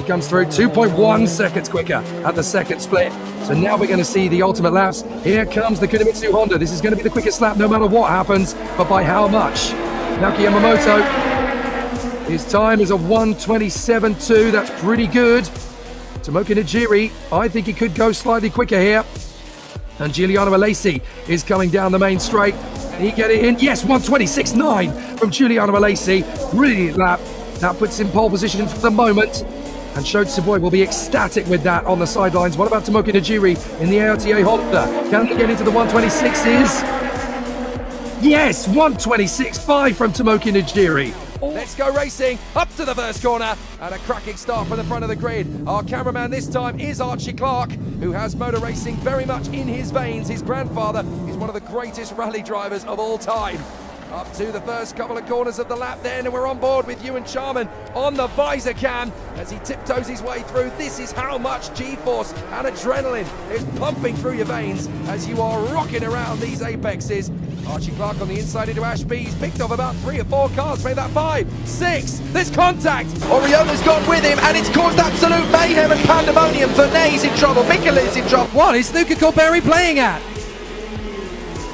he comes through, 2.1 seconds quicker at the second split. So now we're going to see the ultimate laps. Here comes the Kunimitsu Honda. This is going to be the quickest lap no matter what happens, but by how much? Naoki Yamamoto, his time is a 1:27.2. That's pretty good. Tomoki Najiri, I think he could go slightly quicker here. And Giuliano Alesi is coming down the main straight. Can he get it in? Yes, 1:26.9 from Giuliano Alesi. Brilliant lap. That puts him pole position for the moment. And Shota Tsuboi will be ecstatic with that on the sidelines. What about Tomoki Najiri in the AOTA Honda? Can he get into the 1:26s? Yes, 1:26.5 from Tomoki Najiri. Let's go racing up to the first corner, and a cracking start from the front of the grid. Our cameraman this time is Archie Clark, who has motor racing very much in his veins. His grandfather is one of the greatest rally drivers of all time. Up to the first couple of corners of the lap then, and we're on board with Ewan Charman on the visor cam as he tiptoes his way through. This is how much G-force and adrenaline is pumping through your veins as you are rocking around these apexes. Archie Clark on the inside into Ashby. He's picked off about 3 or 4 cars, maybe that 5, 6. There's contact. Oriole's gone with him, and it's caused absolute mayhem and pandemonium. Vernet's in trouble. Michelin's in trouble. What is Luca Corberi playing at?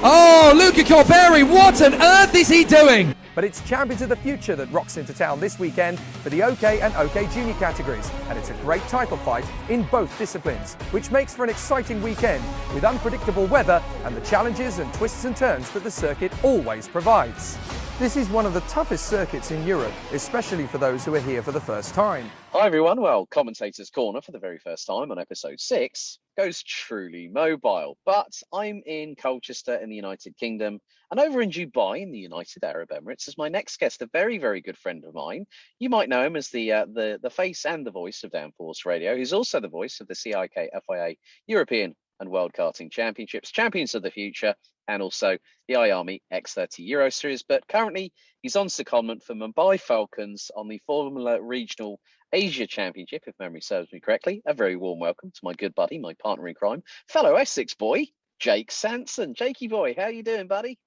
Oh, Luca Corberi, what on earth is he doing? But it's Champions of the Future that rocks into town this weekend for the OK and OK Junior categories, and it's a great title fight in both disciplines, which makes for an exciting weekend with unpredictable weather and the challenges and twists and turns that the circuit always provides. This is one of the toughest circuits in Europe, especially for those who are here for the first time. Hi everyone, well, Commentator's Corner for the very first time on episode 6 goes truly mobile, but I'm in Colchester in the United Kingdom and over in Dubai in the United Arab Emirates is my next guest, a very, very good friend of mine. You might know him as the face and the voice of Downforce Radio. He's also the voice of the CIK FIA European and World Karting Championships, Champions of the Future, and also the iArmy X30 Euro Series. But currently, he's on secondment for Mumbai Falcons on the Formula Regional Asia Championship, if memory serves me correctly. A very warm welcome to my good buddy, my partner in crime, fellow Essex boy, Jake Sanson. Jakey boy, how you doing, buddy?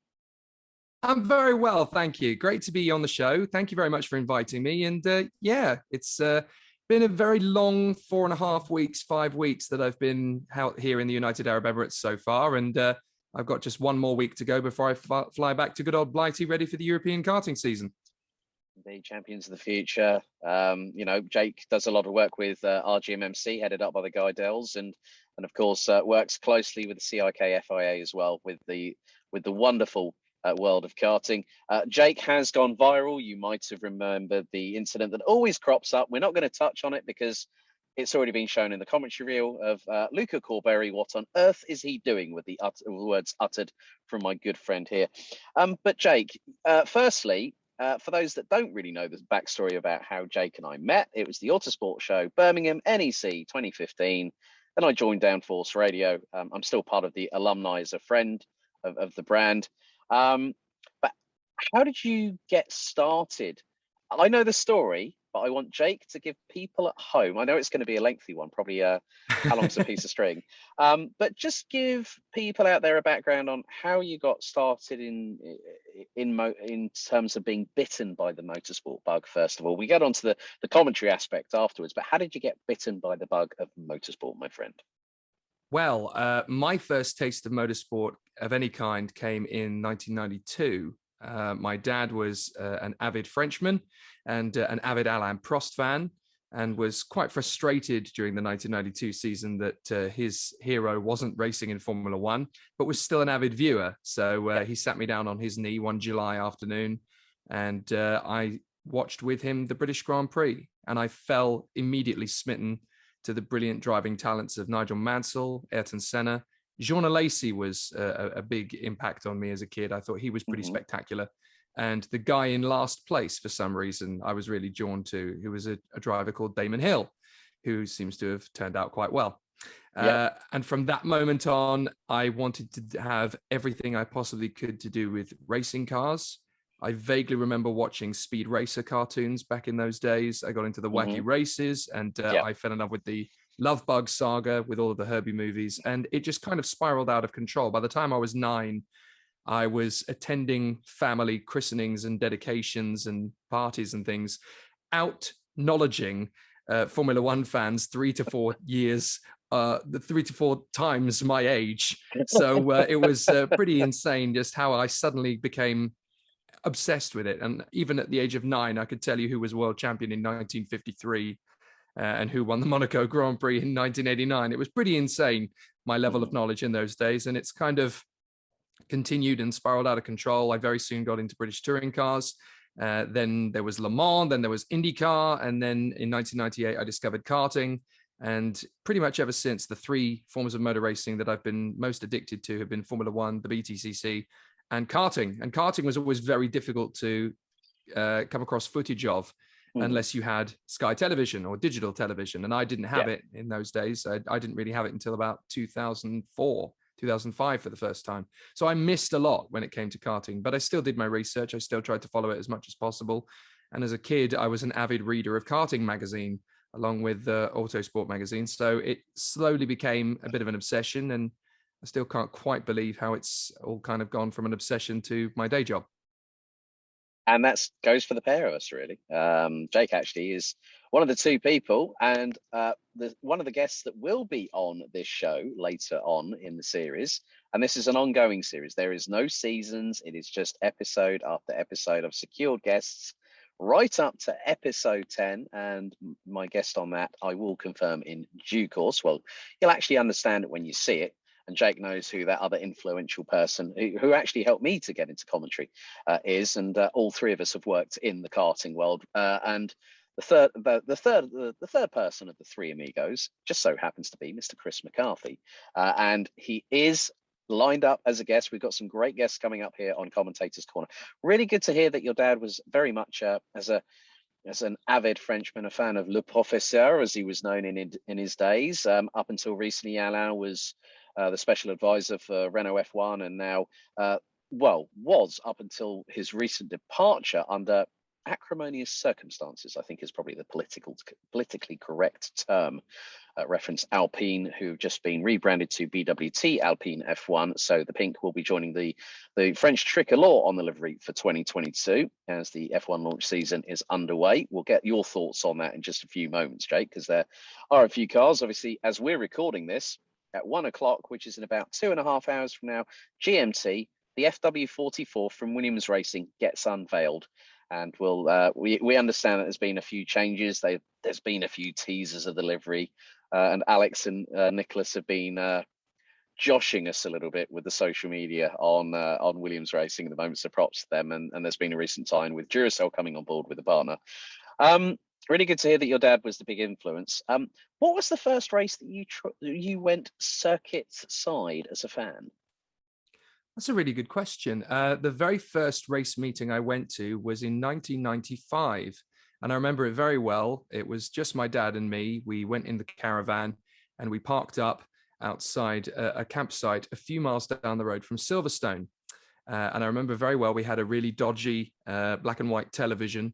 I'm very well, thank you. Great to be on the show. Thank you very much for inviting me. And yeah, it's been a very long 4.5 weeks, 5 weeks that I've been out here in the United Arab Emirates so far. And I've got just one more week to go before I fly back to good old Blighty, ready for the European karting season. The Champions of the Future. You know, Jake does a lot of work with RGMMC, headed up by the Guy Dells, and of course works closely with the CIK FIA as well with the wonderful world of karting. Jake has gone viral. You might have remembered the incident that always crops up. We're not going to touch on it because it's already been shown in the commentary reel of Luca Corberi. What on earth is he doing with the words uttered from my good friend here? But Jake, firstly, for those that don't really know the backstory about how Jake and I met, it was the Autosport show, Birmingham NEC 2015. Then I joined Downforce Radio. I'm still part of the alumni as a friend of the brand. But how did you get started? I know the story, but I want Jake to give people at home, I know it's going to be a lengthy one, probably how long's a piece of string, but just give people out there a background on how you got started in terms of being bitten by the motorsport bug. First of all, we get onto the commentary aspect afterwards, but how did you get bitten by the bug of motorsport, my friend? Well, my first taste of motorsport of any kind came in 1992. My dad was an avid Frenchman and an avid Alain Prost fan, and was quite frustrated during the 1992 season that his hero wasn't racing in Formula One, but was still an avid viewer. So he sat me down on his knee one July afternoon, and I watched with him the British Grand Prix, and I fell immediately smitten to the brilliant driving talents of Nigel Mansell, Ayrton Senna. Jean Alesi was a big impact on me as a kid. I thought he was pretty spectacular. And the guy in last place, for some reason, I was really drawn to, who was a driver called Damon Hill, who seems to have turned out quite well. And from that moment on, I wanted to have everything I possibly could to do with racing cars. I vaguely remember watching Speed Racer cartoons back in those days. I got into the wacky races, and I fell in love with the Love Bug saga with all of the Herbie movies, and it just kind of spiraled out of control. By the time I was 9, I was attending family christenings and dedications and parties and things, out knowledging Formula One fans 3 to 4 years, the 3 to 4 times my age. So it was pretty insane just how I suddenly became obsessed with it. And even at the age of 9, I could tell you who was world champion in 1953 and who won the Monaco Grand Prix in 1989. It was pretty insane, my level of knowledge in those days. And it's kind of continued and spiraled out of control. I very soon got into British touring cars. Then there was Le Mans, then there was IndyCar. And then in 1998, I discovered karting. And pretty much ever since, the 3 forms of motor racing that I've been most addicted to have been Formula One, the BTCC, and karting. And karting was always very difficult to come across footage of unless you had Sky Television or digital television. And I didn't have it in those days. I didn't really have it until about 2004, 2005 for the first time. So I missed a lot when it came to karting, but I still did my research. I still tried to follow it as much as possible. And as a kid, I was an avid reader of Karting magazine, along with Autosport magazine. So it slowly became a bit of an obsession, and I still can't quite believe how it's all kind of gone from an obsession to my day job. And that goes for the pair of us, really. Jake actually is one of the 2 people, and one of the guests that will be on this show later on in the series. And this is an ongoing series. There is no seasons. It is just episode after episode of secured guests, right up to episode 10. And my guest on that, I will confirm in due course. Well, you'll actually understand it when you see it. And Jake knows who that other influential person who actually helped me to get into commentary is. And all 3 of us have worked in the karting world. And the third person of the 3 amigos just so happens to be Mr. Chris McCarthy. And he is lined up as a guest. We've got some great guests coming up here on Commentators Corner. Really good to hear that your dad was very much as an avid Frenchman, a fan of Le Professeur, as he was known in his days. Up until recently, Alain was the special advisor for Renault F1, and now, was up until his recent departure under acrimonious circumstances, I think is probably the politically correct term. Reference Alpine, who've just been rebranded to BWT Alpine F1. So the pink will be joining the French tricolor on the livery for 2022 as the F1 launch season is underway. We'll get your thoughts on that in just a few moments, Jake, because there are a few cars. Obviously, as we're recording this at 1 o'clock, which is in about 2.5 hours from now, GMT, the FW44 from Williams Racing gets unveiled. And we understand that there's been a few changes. There's been a few teasers of the livery, and Alex and Nicholas have been joshing us a little bit with the social media on Williams Racing at the moment. So props to them. And there's been a recent tie-in with Duracell coming on board with a partner. Really good to hear that your dad was the big influence. What was the first race that you went circuit side as a fan? That's a really good question. The very first race meeting I went to was in 1995. And I remember it very well. It was just my dad and me. We went in the caravan and we parked up outside a campsite a few miles down the road from Silverstone. And I remember very well, we had a really dodgy black and white television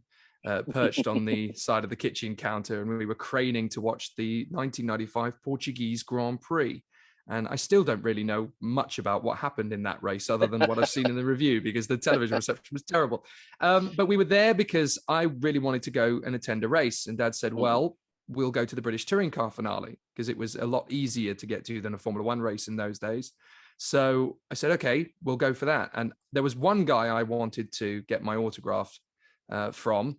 perched on the side of the kitchen counter. And we were craning to watch the 1995 Portuguese Grand Prix. And I still don't really know much about what happened in that race other than what I've seen in the review, because the television reception was terrible. But we were there because I really wanted to go and attend a race. And Dad said, well, we'll go to the British touring car finale, because it was a lot easier to get to than a Formula One race in those days. So I said, okay, we'll go for that. And there was one guy I wanted to get my autograph from,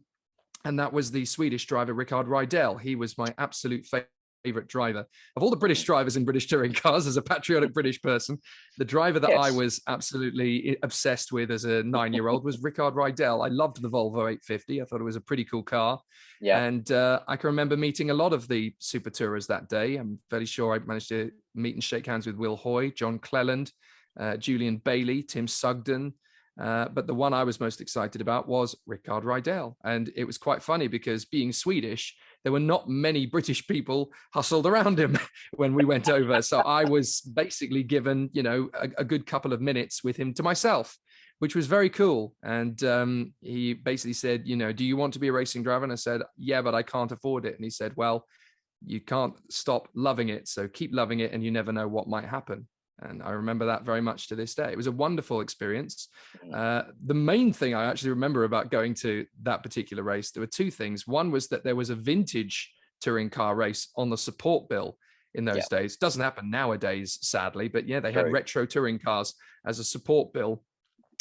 and that was the Swedish driver, Rickard Rydell. He was my absolute favorite driver of all the British drivers in British touring cars. As a patriotic British person, the driver that I was absolutely obsessed with as a 9-year-old was Rickard Rydell. I loved the Volvo 850. I thought it was a pretty cool car. And I can remember meeting a lot of the super tourers that day. I'm fairly sure I managed to meet and shake hands with Will Hoy, John Cleland, Julian Bailey, Tim Sugden. But the one I was most excited about was Rickard Rydell. And it was quite funny because, being Swedish, there were not many British people hustled around him when we went over. So I was basically given, a good couple of minutes with him to myself, which was very cool. And he basically said, do you want to be a racing driver? And I said, yeah, but I can't afford it. And he said, well, you can't stop loving it. So keep loving it, and you never know what might happen. And I remember that very much to this day. It was a wonderful experience. The main thing I actually remember about going to that particular race, there were two things. One was that there was a vintage touring car race on the support bill in those days. Doesn't happen nowadays, sadly, but yeah, they had retro touring cars as a support bill.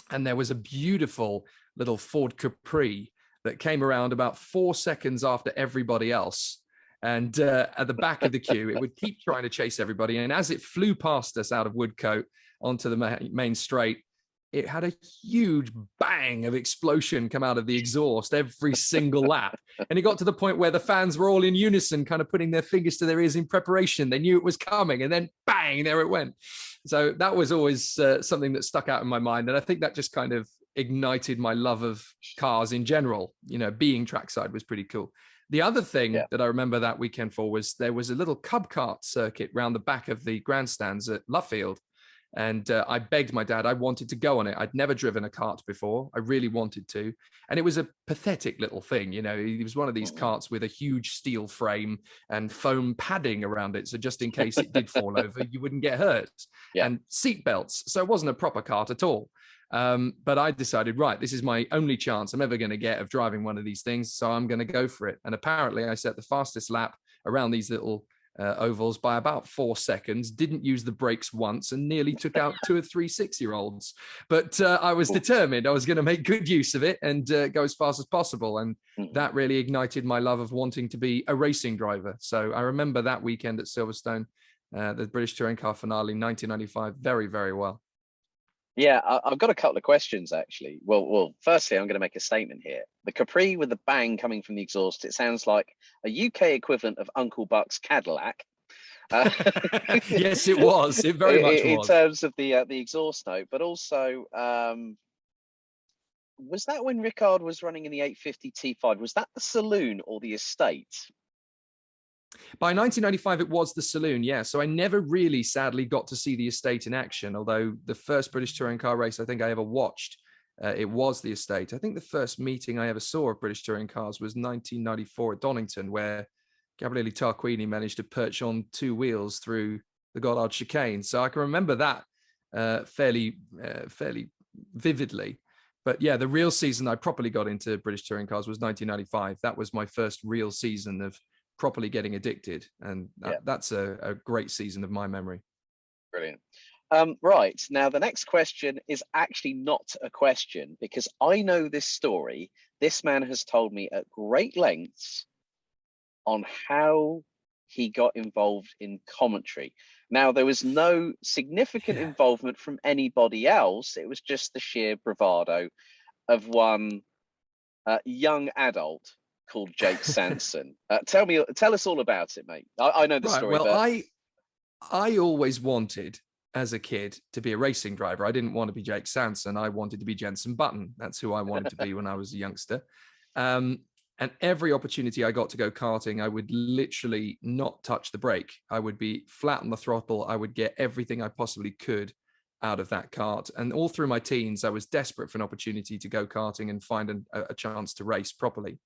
And there was a beautiful little Ford Capri that came around about 4 seconds after everybody else. And at the back of the queue, it would keep trying to chase everybody. And as it flew past us out of Woodcote onto the main straight, it had a huge bang of explosion come out of the exhaust every single lap. And it got to the point where the fans were all in unison, kind of putting their fingers to their ears in preparation. They knew it was coming, and then bang, there it went. So that was always something that stuck out in my mind. And I think that just kind of ignited my love of cars in general. You know, being trackside was pretty cool. The other thing that I remember that weekend for was there was a little Cub Kart circuit round the back of the grandstands at Luffield. And I begged my dad, I wanted to go on it. I'd never driven a kart before. I really wanted to. And it was a pathetic little thing. You know, it was one of these karts with a huge steel frame and foam padding around it. So just in case it did fall over, you wouldn't get hurt. And seat belts. So it wasn't a proper kart at all. But I decided, right, this is my only chance I'm ever going to get of driving one of these things. So I'm going to go for it. And apparently I set the fastest lap around these little ovals by about 4 seconds, didn't use the brakes once, and nearly took out 2 or 3 6-year-olds. But I was determined I was going to make good use of it and go as fast as possible. And that really ignited my love of wanting to be a racing driver. So I remember that weekend at Silverstone, the British Touring Car finale in 1995, very, very well. Yeah, I've got a couple of questions, actually. Well, firstly, I'm going to make a statement here. The Capri with the bang coming from the exhaust, it sounds like a UK equivalent of Uncle Buck's Cadillac. Yes, it was. It very much was. In terms of the exhaust note, but also, was that when Rickard was running in the 850 T5? Was that the saloon or the estate? By 1995, it was the saloon, yeah. So I never really, sadly, got to see the estate in action, although the first British touring car race I think I ever watched, it was the estate. I think the first meeting I ever saw of British touring cars was 1994 at Donington, where Gabriele Tarquini managed to perch on 2 wheels through the Goddard chicane. So I can remember that fairly vividly. But yeah, the real season I properly got into British touring cars was 1995. That was my first real season of properly getting addicted, and that's a great season of my memory. Brilliant. Right, now the next question is actually not a question, because I know this story. This man has told me at great lengths on how he got involved in commentary. Now, there was no significant involvement from anybody else. It was just the sheer bravado of one young adult called Jake Sanson. Tell us all about it, mate. I know the story. Well, but... I always wanted, as a kid, to be a racing driver. I didn't want to be Jake Sanson. I wanted to be Jenson Button. That's who I wanted to be when I was a youngster. And every opportunity I got to go karting, I would literally not touch the brake. I would be flat on the throttle. I would get everything I possibly could out of that kart. And all through my teens, I was desperate for an opportunity to go karting and find a chance to race properly.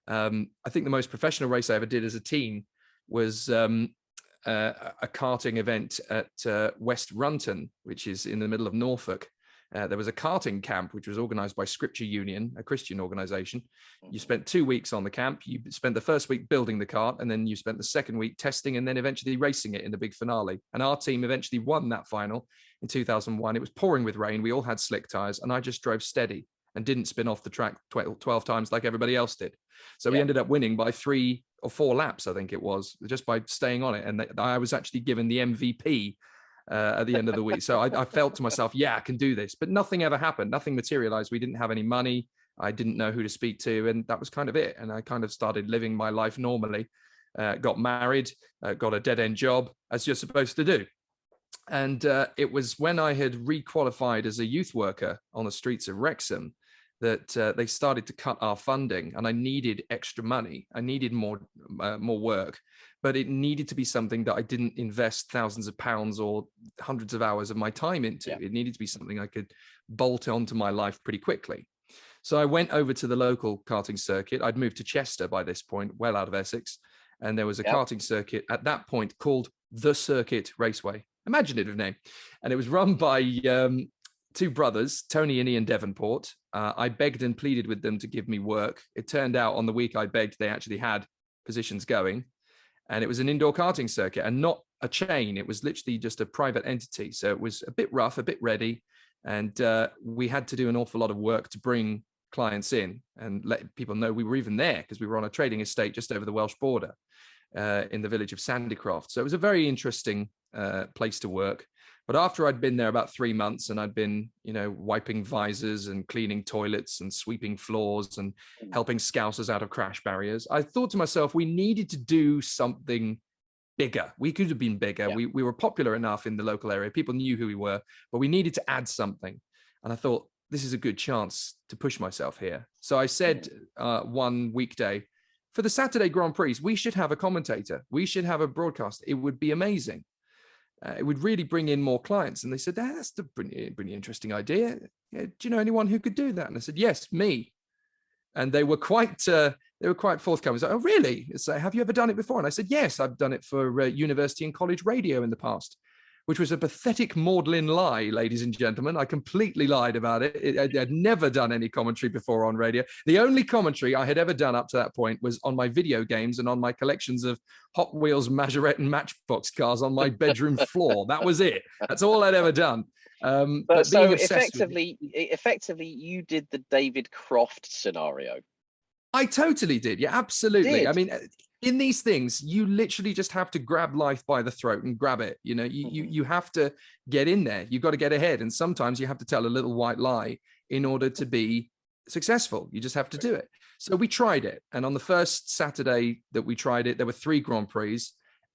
I think the most professional race I ever did as a teen was a karting event at West Runton, which is in the middle of Norfolk. There was a karting camp, which was organized by Scripture Union, a Christian organization. You spent 2 weeks on the camp. You spent the first week building the kart, and then you spent the second week testing and then eventually racing it in the big finale. And our team eventually won that final in 2001. It was pouring with rain. We all had slick tires, and I just drove steady and didn't spin off the track 12 times like everybody else did. So we ended up winning by 3 or 4 laps, I think it was, just by staying on it. And I was actually given the MVP at the end of the week. So I felt to myself, yeah, I can do this. But nothing ever happened. Nothing materialized. We didn't have any money. I didn't know who to speak to. And that was kind of it. And I kind of started living my life normally, got married, got a dead-end job, as you're supposed to do. And it was when I had re-qualified as a youth worker on the streets of Wrexham that they started to cut our funding, and I needed extra money. I needed more work, but it needed to be something that I didn't invest thousands of pounds or hundreds of hours of my time into. It needed to be something I could bolt onto my life pretty quickly. So I went over to the local karting circuit. I'd moved to Chester by this point, well out of Essex. And there was a karting circuit at that point called the Circuit Raceway. Imaginative name. And it was run by 2 brothers, Tony and Ian Devonport. I begged and pleaded with them to give me work. It turned out on the week I begged, they actually had positions going. and it was an indoor karting circuit and not a chain. It was literally just a private entity. So it was a bit rough, a bit ready. And we had to do an awful lot of work to bring clients in and let people know we were even there, because we were on a trading estate just over the Welsh border in the village of Sandycroft. So it was a very interesting place to work. But after I'd been there about 3 months and I'd been, wiping visors and cleaning toilets and sweeping floors and helping scousers out of crash barriers, I thought to myself, we needed to do something bigger. We could have been bigger. Yeah. We were popular enough in the local area. People knew who we were, but we needed to add something. And I thought, this is a good chance to push myself here. So I said one weekday, for the Saturday Grand Prix, we should have a commentator. We should have a broadcast. It would be amazing. It would really bring in more clients. And they said, that's a pretty interesting idea. Yeah, do you know anyone who could do that? And I said, yes, me. And they were quite forthcoming. So, oh, really? So, have you ever done it before? And I said, yes, I've done it for university and college radio in the past, which was a pathetic maudlin lie, ladies and gentlemen. I completely lied about it. I'd never done any commentary before on radio. The only commentary I had ever done up to that point was on my video games and on my collections of Hot Wheels, Majorette and Matchbox cars on my bedroom floor. That was it. That's all I'd ever done. But so effectively, you did the David Croft scenario. I totally did. Yeah, absolutely. I mean, in these things, you literally just have to grab life by the throat and grab it. You have to get in there. You've got to get ahead. And sometimes you have to tell a little white lie in order to be successful. You just have to do it. So we tried it. And on the first Saturday that we tried it, there were 3 Grand Prix.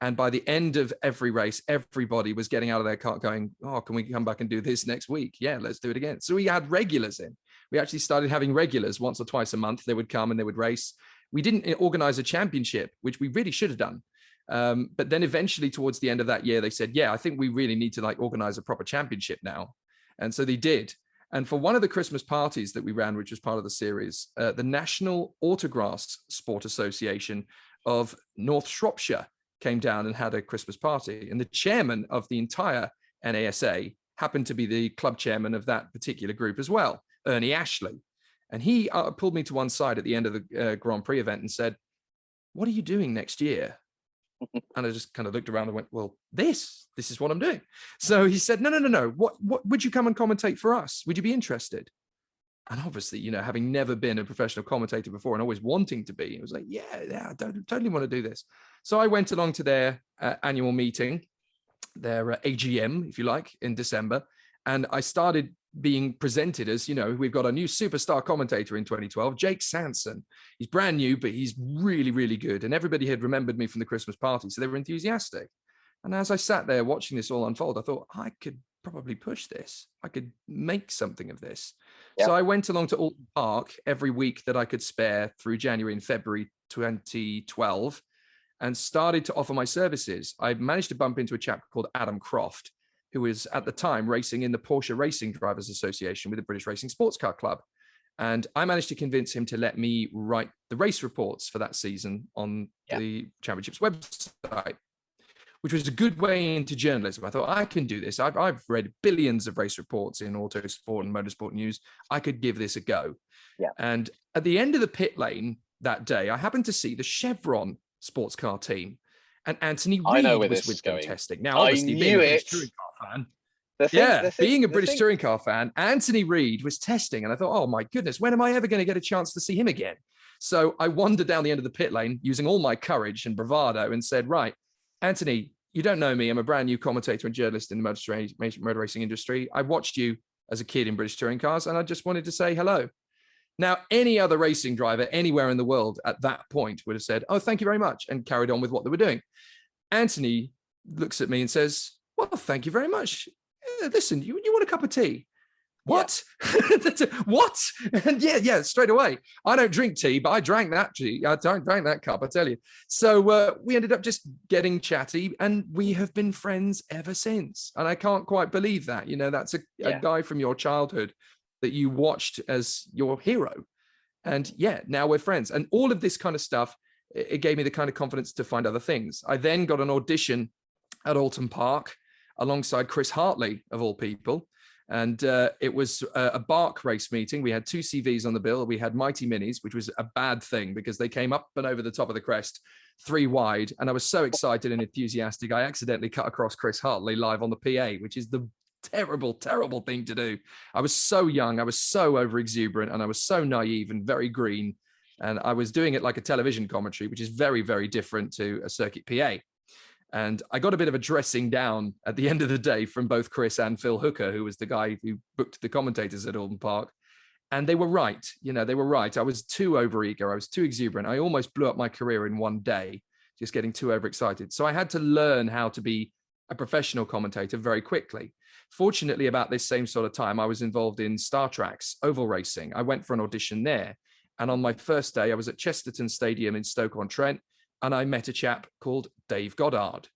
And by the end of every race, everybody was getting out of their car going, oh, can we come back and do this next week? Yeah, let's do it again. So we had regulars in. We actually started having regulars once or twice a month. They would come and they would race. We didn't organize a championship, which we really should have done. But then eventually towards the end of that year, they said, yeah, I think we really need to organize a proper championship now. And so they did. And for one of the Christmas parties that we ran, which was part of the series, the National Autograss Sport Association of North Shropshire came down and had a Christmas party. And the chairman of the entire NASA happened to be the club chairman of that particular group as well, Ernie Ashley. And he pulled me to one side at the end of the Grand Prix event and said, what are you doing next year? And I just kind of looked around and went, well, this is what I'm doing. So he said, no. What would you come and commentate for us? Would you be interested? And obviously, having never been a professional commentator before and always wanting to be, it was like, yeah, I totally want to do this. So I went along to their annual meeting, their AGM, if you like, in December. And I started being presented as, we've got a new superstar commentator in 2012, Jake Sanson. He's brand new, but he's really, really good. And everybody had remembered me from the Christmas party, so they were enthusiastic. And as I sat there watching this all unfold, I thought, I could probably push this. I could make something of this. Yeah. So I went along to Alton Park every week that I could spare through January and February 2012 and started to offer my services. I managed to bump into a chap called David Croft, who was at the time racing in the Porsche Racing Drivers Association with the British Racing Sports Car Club. And I managed to convince him to let me write the race reports for that season on the championship's website, which was a good way into journalism. I thought, I can do this. I've read billions of race reports in autosport and motorsport news. I could give this a go. Yeah. And at the end of the pit lane that day, I happened to see the Chevron sports car team. And Anthony Reid was with them testing. Now, obviously, being a British touring car fan, being a British touring car fan, Anthony Reid was testing. And I thought, oh, my goodness, when am I ever going to get a chance to see him again? So I wandered down the end of the pit lane using all my courage and bravado and said, right, Anthony, you don't know me. I'm a brand new commentator and journalist in the motor racing industry. I watched you as a kid in British touring cars, and I just wanted to say hello. Now, any other racing driver anywhere in the world at that point would have said, oh, thank you very much, and carried on with what they were doing. Anthony looks at me and says, well, thank you very much. Listen, you want a cup of tea? What? Yeah. What? And yeah, straight away. I don't drink tea, but I drank that tea. I drank that cup, I tell you. So we ended up just getting chatty, and we have been friends ever since. And I can't quite believe that. That's a guy from your childhood that you watched as your hero. And now we're friends. And all of this kind of stuff, it gave me the kind of confidence to find other things. I then got an audition at Alton Park alongside Chris Hartley, of all people. And it was a Bark race meeting. We had 2 CVs on the bill. We had Mighty Minis, which was a bad thing because they came up and over the top of the crest 3 wide. And I was so excited and enthusiastic, I accidentally cut across Chris Hartley live on the PA, which is the terrible, terrible thing to do. I was so young, I was so over exuberant, and I was so naive and very green. And I was doing it like a television commentary, which is very, very different to a circuit PA. And I got a bit of a dressing down at the end of the day from both Chris and Phil Hooker, who was the guy who booked the commentators at Alden Park. And they were right. You know, they were right. I was too overeager. I was too exuberant. I almost blew up my career in one day, just getting too overexcited. So I had to learn how to be a professional commentator very quickly. Fortunately, about this same sort of time, I was involved in Starstruck's oval racing. I went for an audition there. And on my first day, I was at Chesterton Stadium in Stoke-on-Trent, and I met a chap called Dave Goddard.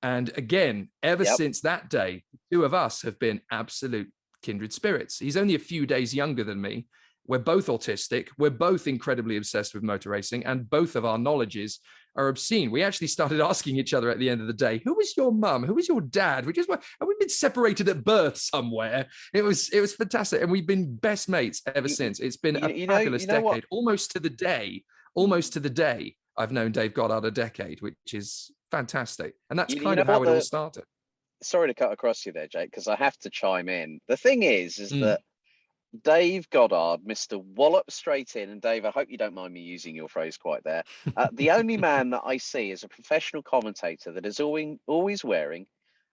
And again, ever since that day, the 2 of us have been absolute kindred spirits. He's only a few days younger than me. We're both autistic. We're both incredibly obsessed with motor racing, and both of our knowledges are obscene. We actually started asking each other at the end of the day, who was your mum? Who was your dad? Have we been separated at birth somewhere? It was fantastic. And we've been best mates ever since. It's been a fabulous decade, almost to the day. I've known Dave Goddard a decade, which is fantastic. And that's kind of how it all started. Sorry to cut across you there, Jake, because I have to chime in. The thing is that Dave Goddard, Mr. Wallop straight in, and Dave, I hope you don't mind me using your phrase quite there. The only man that I see as a professional commentator that is always wearing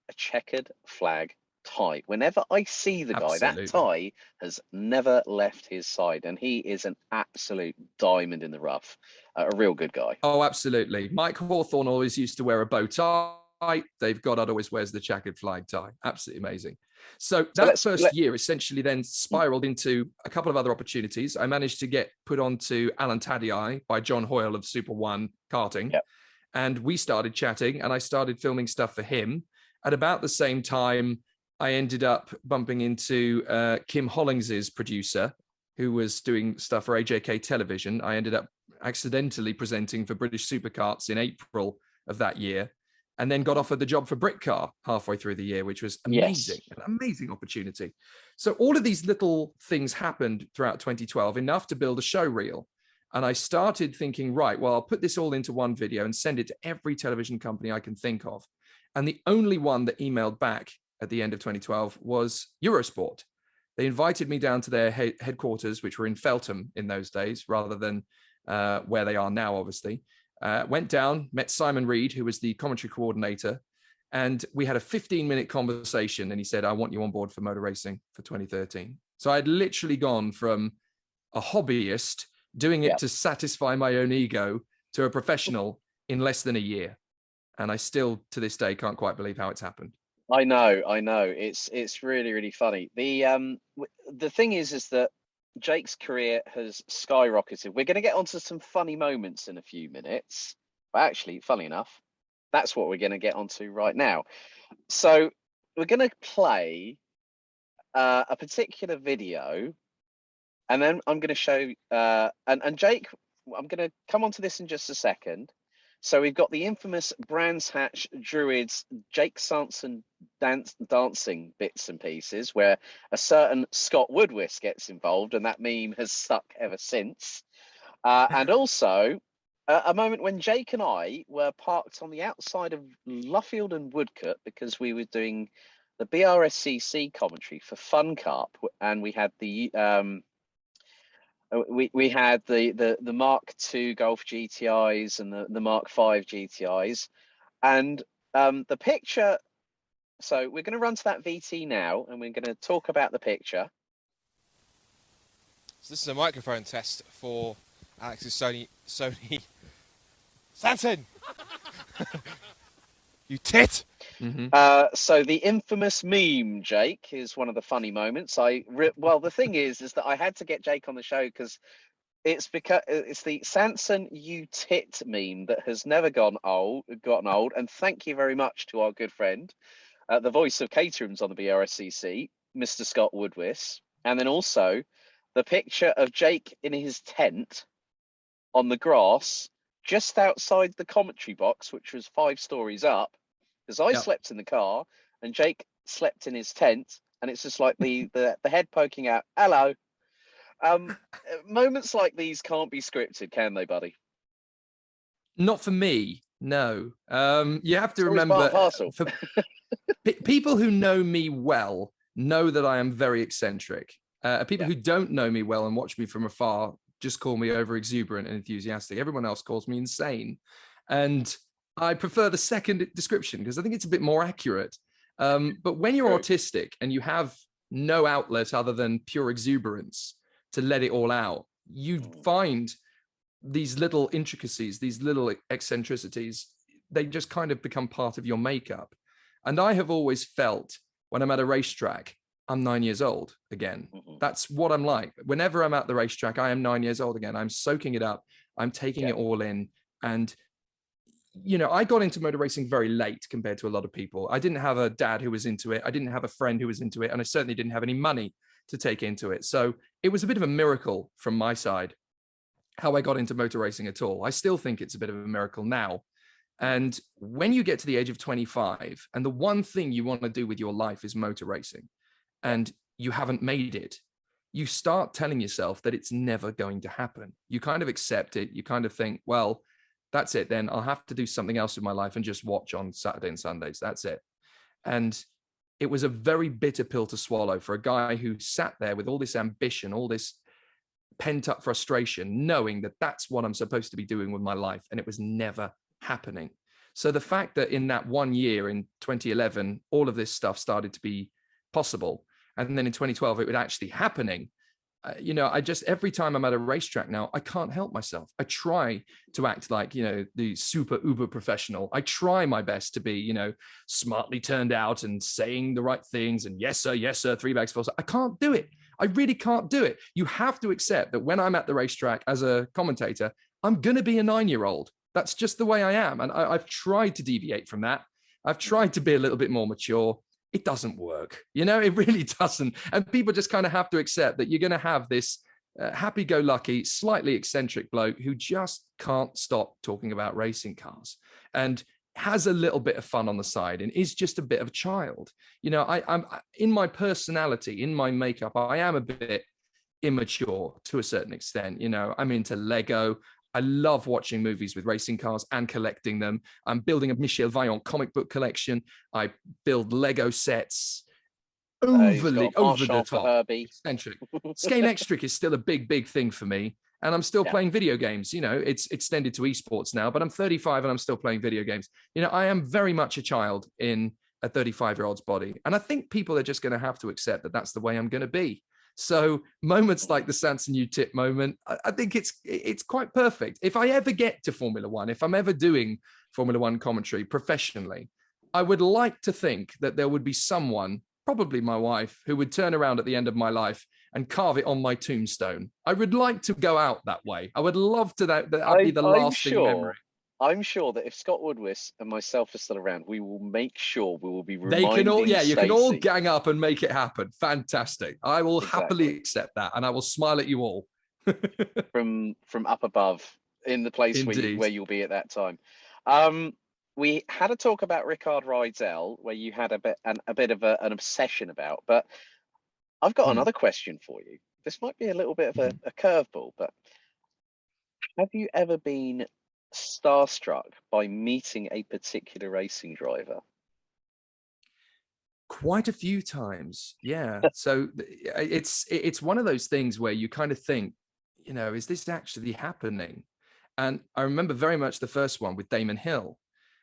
a checkered flag tie. Whenever I see the guy, that tie has never left his side, and he is an absolute diamond in the rough. A real good guy. Oh, absolutely. Mike Hawthorne always used to wear a bow tie. Dave Goddard always wears the checkered flag tie. Absolutely amazing. So that first year essentially then spiraled into a couple of other opportunities. I managed to get put onto Alan Taddy by John Hoyle of Super One karting. And we started chatting, and I started filming stuff for him. At about the same time, I ended up bumping into Kim Hollings's producer, who was doing stuff for AJK Television. I ended up accidentally presenting for British Supercarts in April of that year, and then got offered the job for Britcar halfway through the year, which was amazing, an amazing opportunity. So all of these little things happened throughout 2012, enough to build a show reel. And I started thinking, right, well, I'll put this all into one video and send it to every television company I can think of. And the only one that emailed back at the end of 2012 was Eurosport. They invited me down to their headquarters, which were in Feltham in those days, rather than where they are now, obviously. Went down, met Simon Reed, who was the commentary coordinator, and we had a 15-minute conversation, and he said, I want you on board for motor racing for 2013. So I'd literally gone from a hobbyist doing it to satisfy my own ego to a professional in less than a year. And I still, to this day, can't quite believe how it's happened. I know. It's really, really funny. The thing is that Jake's career has skyrocketed. We're going to get onto some funny moments in a few minutes. But actually, funny enough, that's what we're going to get onto right now. So we're going to play a particular video, and then I'm going to show, and Jake, I'm going to come onto this in just a second. So we've got the infamous Brands Hatch Druids Jake Sanson dancing bits and pieces, where a certain Scott Woodwiss gets involved, and that meme has stuck ever since. And also a moment when Jake and I were parked on the outside of Luffield and Woodcote because we were doing the BRSCC commentary for Fun Cup, and we had the we had the Mark II Golf GTIs and the Mark V GTIs, and the picture. So we're going to run to that VT now, and we're going to talk about the picture. So this is a microphone test for Alex's Sony Sanson. You tit. So the infamous meme, Jake, is one of the funny moments. Well, the thing is that I had to get Jake on the show because it's the Sanson you tit meme that has never gotten old. And thank you very much to our good friend, the voice of Caterham's on the BRSCC, Mr. Scott Woodwiss, and then also the picture of Jake in his tent on the grass just outside the commentary box, which was 5 stories up. Because I slept in the car and Jake slept in his tent and it's just like the head poking out. Hello. Moments like these can't be scripted, can they, buddy? Not for me, no. You have to It's always remember, part and parcel. for people who know me well know that I am very eccentric. People who don't know me well and watch me from afar just call me over exuberant and enthusiastic. Everyone else calls me insane. And I prefer the second description because I think it's a bit more accurate. But when you're autistic and you have no outlet other than pure exuberance to let it all out, you find these little intricacies, these little eccentricities, they just kind of become part of your makeup. And I have always felt when I'm at a racetrack, I'm 9 years old again. That's what I'm like. Whenever I'm at the racetrack, I am 9 years old again. I'm soaking it up. I'm taking it all in. And, you know, I got into motor racing very late compared to a lot of people. I didn't have a dad who was into it. I didn't have a friend who was into it. And I certainly didn't have any money to take into it. So it was a bit of a miracle from my side how I got into motor racing at all. I still think it's a bit of a miracle now. And when you get to the age of 25, and the one thing you want to do with your life is motor racing, and you haven't made it, you start telling yourself that it's never going to happen. You kind of accept it. You kind of think, well, that's it then. I'll have to do something else with my life and just watch on Saturday and Sundays. That's it. And it was a very bitter pill to swallow for a guy who sat there with all this ambition, all this pent up frustration, knowing that that's what I'm supposed to be doing with my life. And it was never happening. So the fact that in that 1 year in 2011, all of this stuff started to be possible. And then in 2012, it was actually happening. You know, I just, every time I'm at a racetrack now, I can't help myself. I try to act like, you know, the super uber professional. I try my best to be, you know, smartly turned out and saying the right things. And yes, sir, 3 bags full. I can't do it. I really can't do it. You have to accept that when I'm at the racetrack as a commentator, I'm going to be a 9-year-old. That's just the way I am. And I've tried to deviate from that. I've tried to be a little bit more mature. It doesn't work. You know, it really doesn't. And people just kind of have to accept that you're going to have this happy-go-lucky, slightly eccentric bloke who just can't stop talking about racing cars and has a little bit of fun on the side and is just a bit of a child. You know, I'm in my personality, in my makeup, I am a bit immature to a certain extent. You know, I'm into Lego. I love watching movies with racing cars and collecting them. I'm building a Michel Vaillant comic book collection. I build Lego sets. Overly over the top, eccentric. Skate Extric is still a big thing for me. And I'm still playing video games. You know, it's extended to esports now, but I'm 35 and I'm still playing video games. You know, I am very much a child in a 35-year-old's body. And I think people are just going to have to accept that that's the way I'm going to be. So moments like the Sanson U-tip moment, I think it's quite perfect. If I ever get to Formula One, if I'm ever doing Formula One commentary professionally, I would like to think that there would be someone, probably my wife, who would turn around at the end of my life and carve it on my tombstone. I would like to go out that way. I would love to that I'd be the lasting memory. I'm sure that if Scott Woodwiss and myself are still around, we will make sure we will be reminding They can all, you Stacey. can all gang up and make it happen. Fantastic. I will happily accept that, and I will smile at you all. from up above in the place where you'll be at that time. We had a talk about Rickard Rydell, where you had a bit of an obsession about, but I've got another question for you. This might be a little bit of a curveball, but have you ever been starstruck by meeting a particular racing driver? Quite a few times, yeah. So it's one of those things where you kind of think, you know, is this actually happening? And I remember very much the first one with Damon Hill.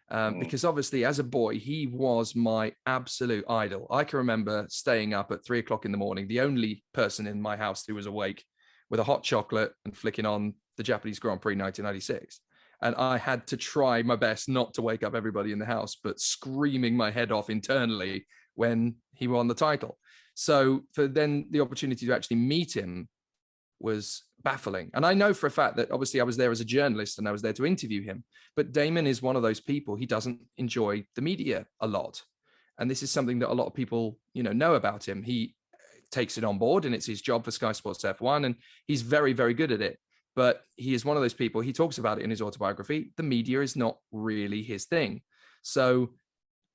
Because obviously as a boy, he was my absolute idol. I can remember staying up at 3 o'clock in the morning, the only person in my house who was awake, with a hot chocolate and flicking on the Japanese Grand Prix 1996. And I had to try my best not to wake up everybody in the house, but screaming my head off internally when he won the title. So for then the opportunity to actually meet him was baffling. And I know for a fact that obviously I was there as a journalist and I was there to interview him, but Damon is one of those people, he doesn't enjoy the media a lot. And this is something that a lot of people, you know about him. He takes it on board and it's his job for Sky Sports F1 and he's very, very good at it. But he is one of those people, he talks about it in his autobiography, the media is not really his thing. So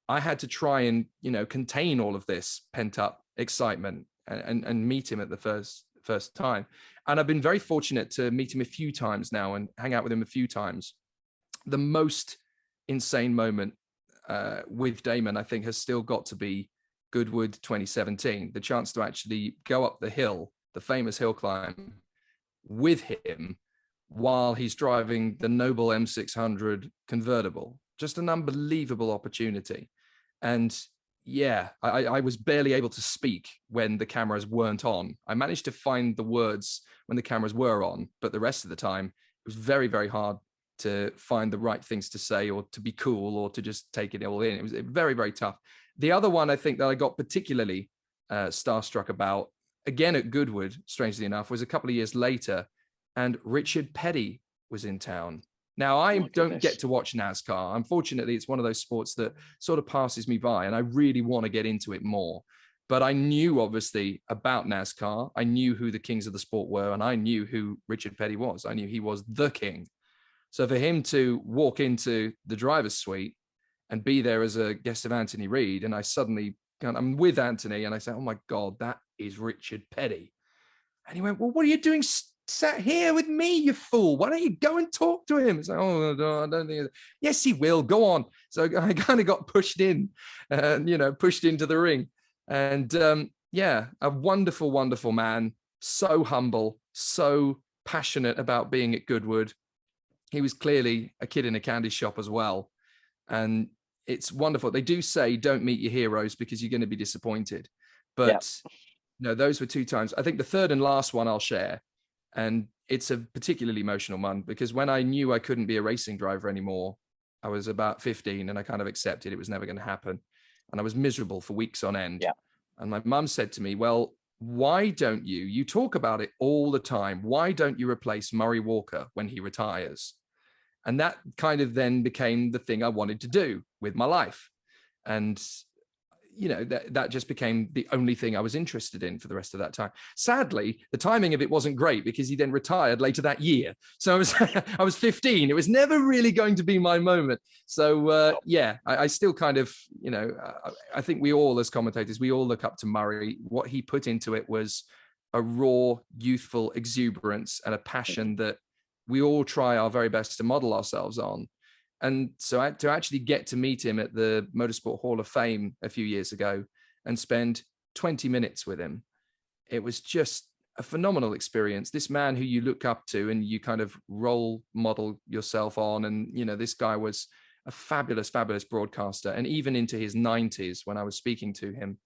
I had to try and, you know, contain all of this pent up excitement and meet him at the first time. And I've been very fortunate to meet him a few times now and hang out with him a few times. The most insane moment with Damon, I think, has still got to be Goodwood 2017. The chance to actually go up the hill, the famous hill climb, with him while he's driving the noble M600 convertible. Just an unbelievable opportunity. And yeah, I was barely able to speak when the cameras weren't on. I managed to find the words when the cameras were on, but the rest of the time, it was very, very hard to find the right things to say or to be cool or to just take it all in. It was very, very tough. The other one I think that I got particularly starstruck about, again at Goodwood, strangely enough, was a couple of years later, and Richard Petty was in town. Now, I don't get to watch NASCAR. Unfortunately, it's one of those sports that sort of passes me by, and I really want to get into it more. But I knew, obviously, about NASCAR. I knew who the kings of the sport were, and I knew who Richard Petty was. I knew he was the king. So for him to walk into the driver's suite and be there as a guest of Anthony Reid, and I'm with Anthony, and I said, oh my God, that is Richard Petty. And he went, well, what are you doing sat here with me, you fool? Why don't you go and talk to him? It's like, oh, no, I don't think. Yes, he will. Go on. So I kind of got pushed in, pushed into the ring. And yeah, a wonderful, wonderful man. So humble, so passionate about being at Goodwood. He was clearly a kid in a candy shop as well. And it's wonderful. They do say, don't meet your heroes because you're going to be disappointed. But no, those were two times. I think the third and last one I'll share. And it's a particularly emotional one because when I knew I couldn't be a racing driver anymore, I was about 15 and I kind of accepted it was never going to happen. And I was miserable for weeks on end. Yeah. And my mum said to me, well, why don't you talk about it all the time. Why don't you replace Murray Walker when he retires? And that kind of then became the thing I wanted to do with my life. And that just became the only thing I was interested in for the rest of that time. Sadly, the timing of it wasn't great because he then retired later that year. So I was 15. It was never really going to be my moment. So I still kind of, I think we all as commentators, we all look up to Murray. What he put into it was a raw, youthful exuberance and a passion that we all try our very best to model ourselves on. And so to actually get to meet him at the Motorsport Hall of Fame a few years ago and spend 20 minutes with him, it was just a phenomenal experience. This man who you look up to and you kind of role model yourself on. And, this guy was a fabulous, fabulous broadcaster. And even into his 90s, when I was speaking to him,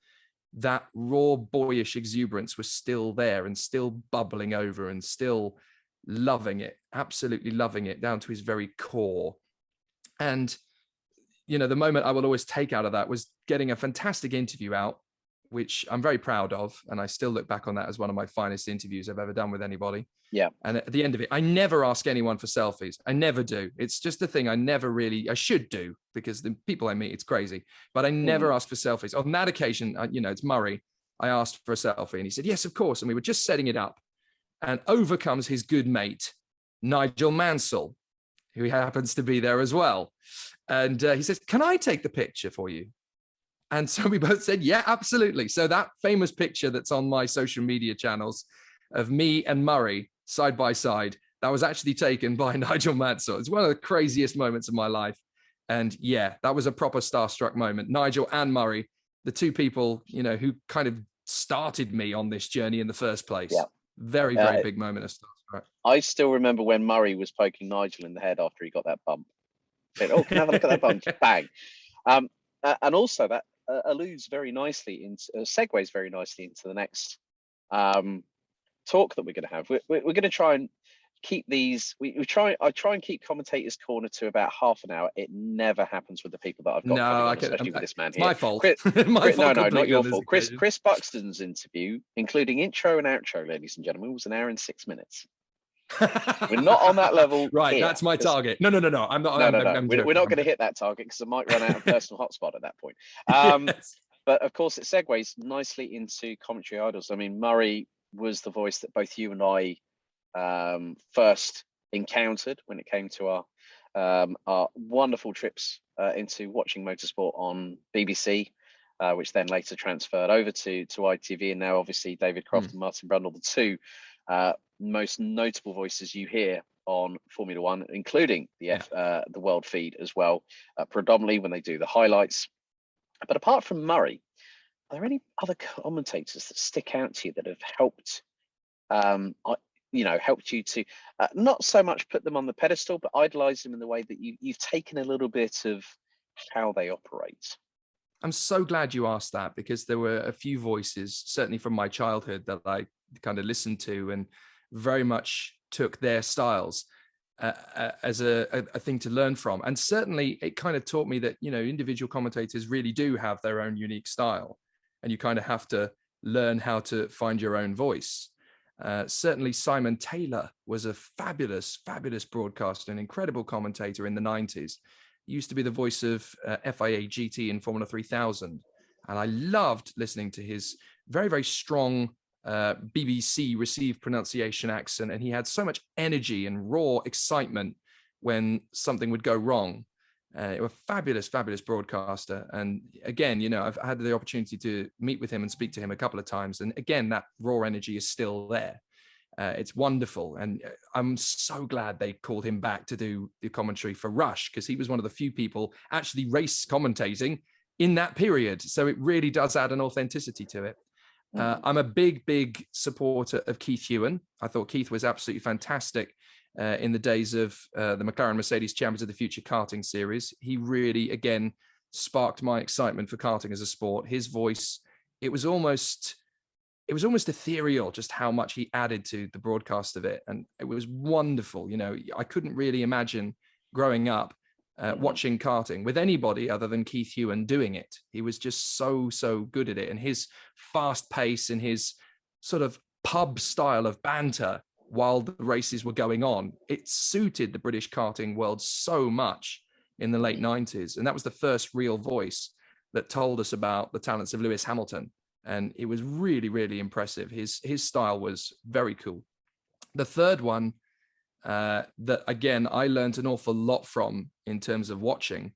that raw, boyish exuberance was still there and still bubbling over and still loving it, absolutely loving it down to his very core. And, the moment I will always take out of that was getting a fantastic interview out, which I'm very proud of. And I still look back on that as one of my finest interviews I've ever done with anybody. Yeah. And at the end of it, I never ask anyone for selfies. I never do. It's just a thing I should do because the people I meet, it's crazy, but I never ask for selfies. On that occasion, it's Murray. I asked for a selfie and he said, yes, of course. And we were just setting it up and over comes his good mate, Nigel Mansell, who happens to be there as well. And he says, can I take the picture for you? And so we both said, yeah, absolutely. So that famous picture that's on my social media channels of me and Murray side by side, that was actually taken by Nigel Mansell. It's one of the craziest moments of my life. And yeah, that was a proper starstruck moment. Nigel and Murray, the two people, who kind of started me on this journey in the first place. Yeah. Very, very big moment of starstruck. I still remember when Murray was poking Nigel in the head after he got that bump. Said, oh, can I have a look at that bump? Bang. And also that segues very nicely into the next talk that we're going to have. We're going to try and keep these. I try and keep Commentators Corner to about half an hour. It never happens with the people that I've got. Especially with this man here. My fault. No, not your fault. Chris Buxton's interview, including intro and outro, ladies and gentlemen, was an hour and 6 minutes. We're not on that level. Right, that's my target. No. I'm not. We're not going to hit that target because I might run out of personal hotspot at that point. Yes. But of course, it segues nicely into commentary idols. I mean, Murray was the voice that both you and I first encountered when it came to our wonderful trips into watching motorsport on BBC. which then later transferred over to ITV, and now obviously David Croft and Martin Brundle, the two most notable voices you hear on Formula One, including the world feed as well, predominantly when they do the highlights. But apart from Murray, are there any other commentators that stick out to you that have helped, helped you to not so much put them on the pedestal, but idolize them in the way that you've taken a little bit of how they operate? I'm so glad you asked that, because there were a few voices, certainly from my childhood, that I kind of listened to and very much took their styles as a thing to learn from. And certainly it kind of taught me that, individual commentators really do have their own unique style, and you kind of have to learn how to find your own voice. Certainly Simon Taylor was a fabulous broadcaster, an incredible commentator in the 90s. He used to be the voice of FIA GT in Formula 3000. And I loved listening to his very, very strong BBC received pronunciation accent. And he had so much energy and raw excitement when something would go wrong. A fabulous broadcaster. And again, I've had the opportunity to meet with him and speak to him a couple of times. And again, that raw energy is still there. It's wonderful. And I'm so glad they called him back to do the commentary for Rush, because he was one of the few people actually race commentating in that period. So it really does add an authenticity to it. I'm a big supporter of Keith Ewan. I thought Keith was absolutely fantastic in the days of the McLaren Mercedes Champions of the Future karting series. He really, again, sparked my excitement for karting as a sport. His voice, it was almost ethereal, just how much he added to the broadcast of it. And it was wonderful. I couldn't really imagine growing up watching karting with anybody other than Keith Ewan doing it. He was just so good at it. And his fast pace and his sort of pub style of banter while the races were going on, it suited the British karting world so much in the late 90s. And that was the first real voice that told us about the talents of Lewis Hamilton. And it was really impressive. His style was very cool. The third one that, again, I learned an awful lot from in terms of watching,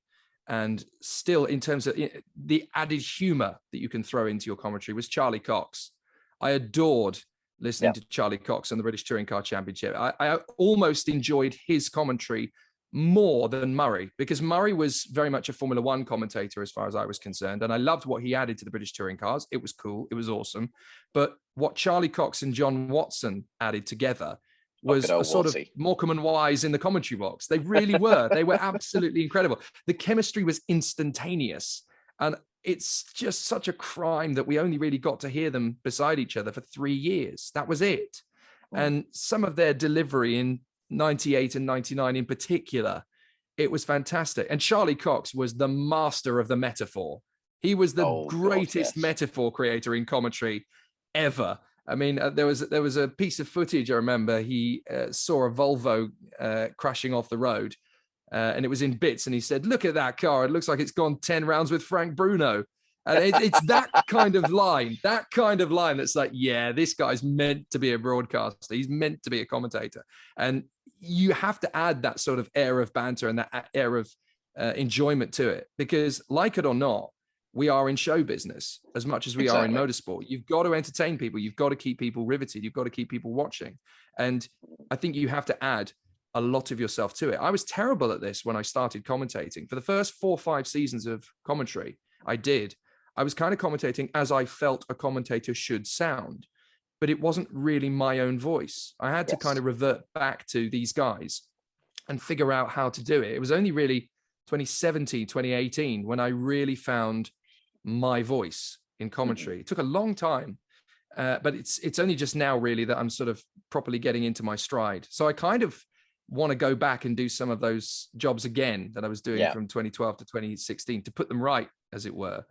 and still in terms of the added humor that you can throw into your commentary, was Charlie Cox. I adored listening to Charlie Cox on the British Touring Car Championship. I almost enjoyed his commentary more than Murray, because Murray was very much a Formula One commentator as far as I was concerned. And I loved what he added to the British touring cars. It was cool. It was awesome. But what Charlie Cox and John Watson added together was a sort of Morecambe and Wise in the commentary box. They really were. They were absolutely incredible. The chemistry was instantaneous. And it's just such a crime that we only really got to hear them beside each other for 3 years. That was it. And some of their delivery in 98 and 99 in particular, it was fantastic. And Charlie Cox was the master of the metaphor. He was the greatest metaphor creator in commentary ever. I mean, there was a piece of footage I remember. He saw a Volvo crashing off the road, and it was in bits. And he said, "Look at that car. It looks like it's gone 10 rounds with Frank Bruno." And it's that kind of line, that's like, yeah, this guy's meant to be a broadcaster. He's meant to be a commentator. And you have to add that sort of air of banter and that air of enjoyment to it, because like it or not, we are in show business as much as we are in motorsport. You've got to entertain people. You've got to keep people riveted. You've got to keep people watching. And I think you have to add a lot of yourself to it. I was terrible at this when I started commentating. For the first 4 or 5 seasons of commentary, I was kind of commentating as I felt a commentator should sound, but it wasn't really my own voice. I had to kind of revert back to these guys and figure out how to do it. It was only really 2017, 2018 when I really found my voice in commentary. It took a long time, but it's only just now really that I'm sort of properly getting into my stride. So I kind of want to go back and do some of those jobs again that I was doing from 2012 to 2016 to put them right, as it were.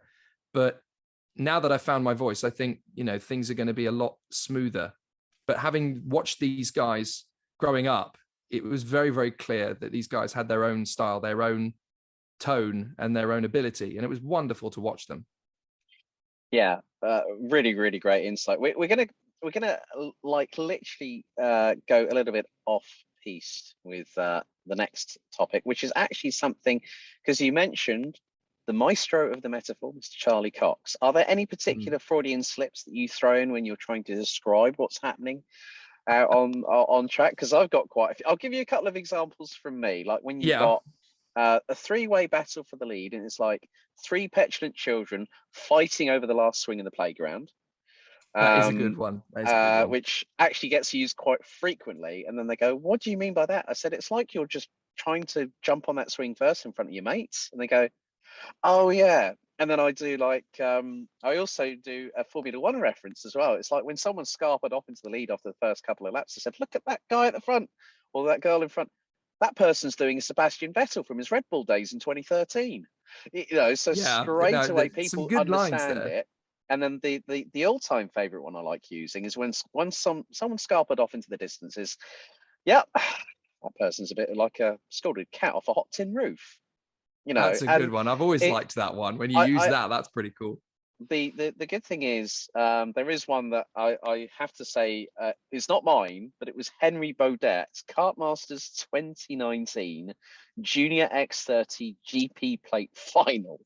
But now that I found my voice, I think, things are going to be a lot smoother. But having watched these guys growing up, it was very, very clear that these guys had their own style, their own tone and their own ability. And it was wonderful to watch them. Yeah, really, really great insight. We're gonna like literally go a little bit off piece with the next topic, which is actually something, because you mentioned the maestro of the metaphor, Mr. Charlie Cox. Are there any particular Freudian slips that you throw in when you're trying to describe what's happening out on track? Because I've got quite a few. I'll give you a couple of examples from me. Like when you've got a three-way battle for the lead, and it's like three petulant children fighting over the last swing in the playground. That is a good one. That is a good one. Which actually gets used quite frequently. And then they go, "What do you mean by that?" I said, "It's like you're just trying to jump on that swing first in front of your mates." And they go, "Oh yeah." And then I do like I also do a Formula One reference as well. It's like when someone scarpered off into the lead after the first couple of laps, I said, "Look at that guy at the front, or that girl in front. That person's doing a Sebastian Vettel from his Red Bull days in 2013." So straight away people understand it. And then the all-time favorite one I like using is when someone scarpered off into the distances. Yeah, that person's a bit like a scalded cat off a hot tin roof. That's a good one. I've always liked that one. When you use that, that's pretty cool. The good thing is there is one that I have to say is not mine, but it was Henry Baudet's Kartmasters 2019 Junior X30 GP Plate Final,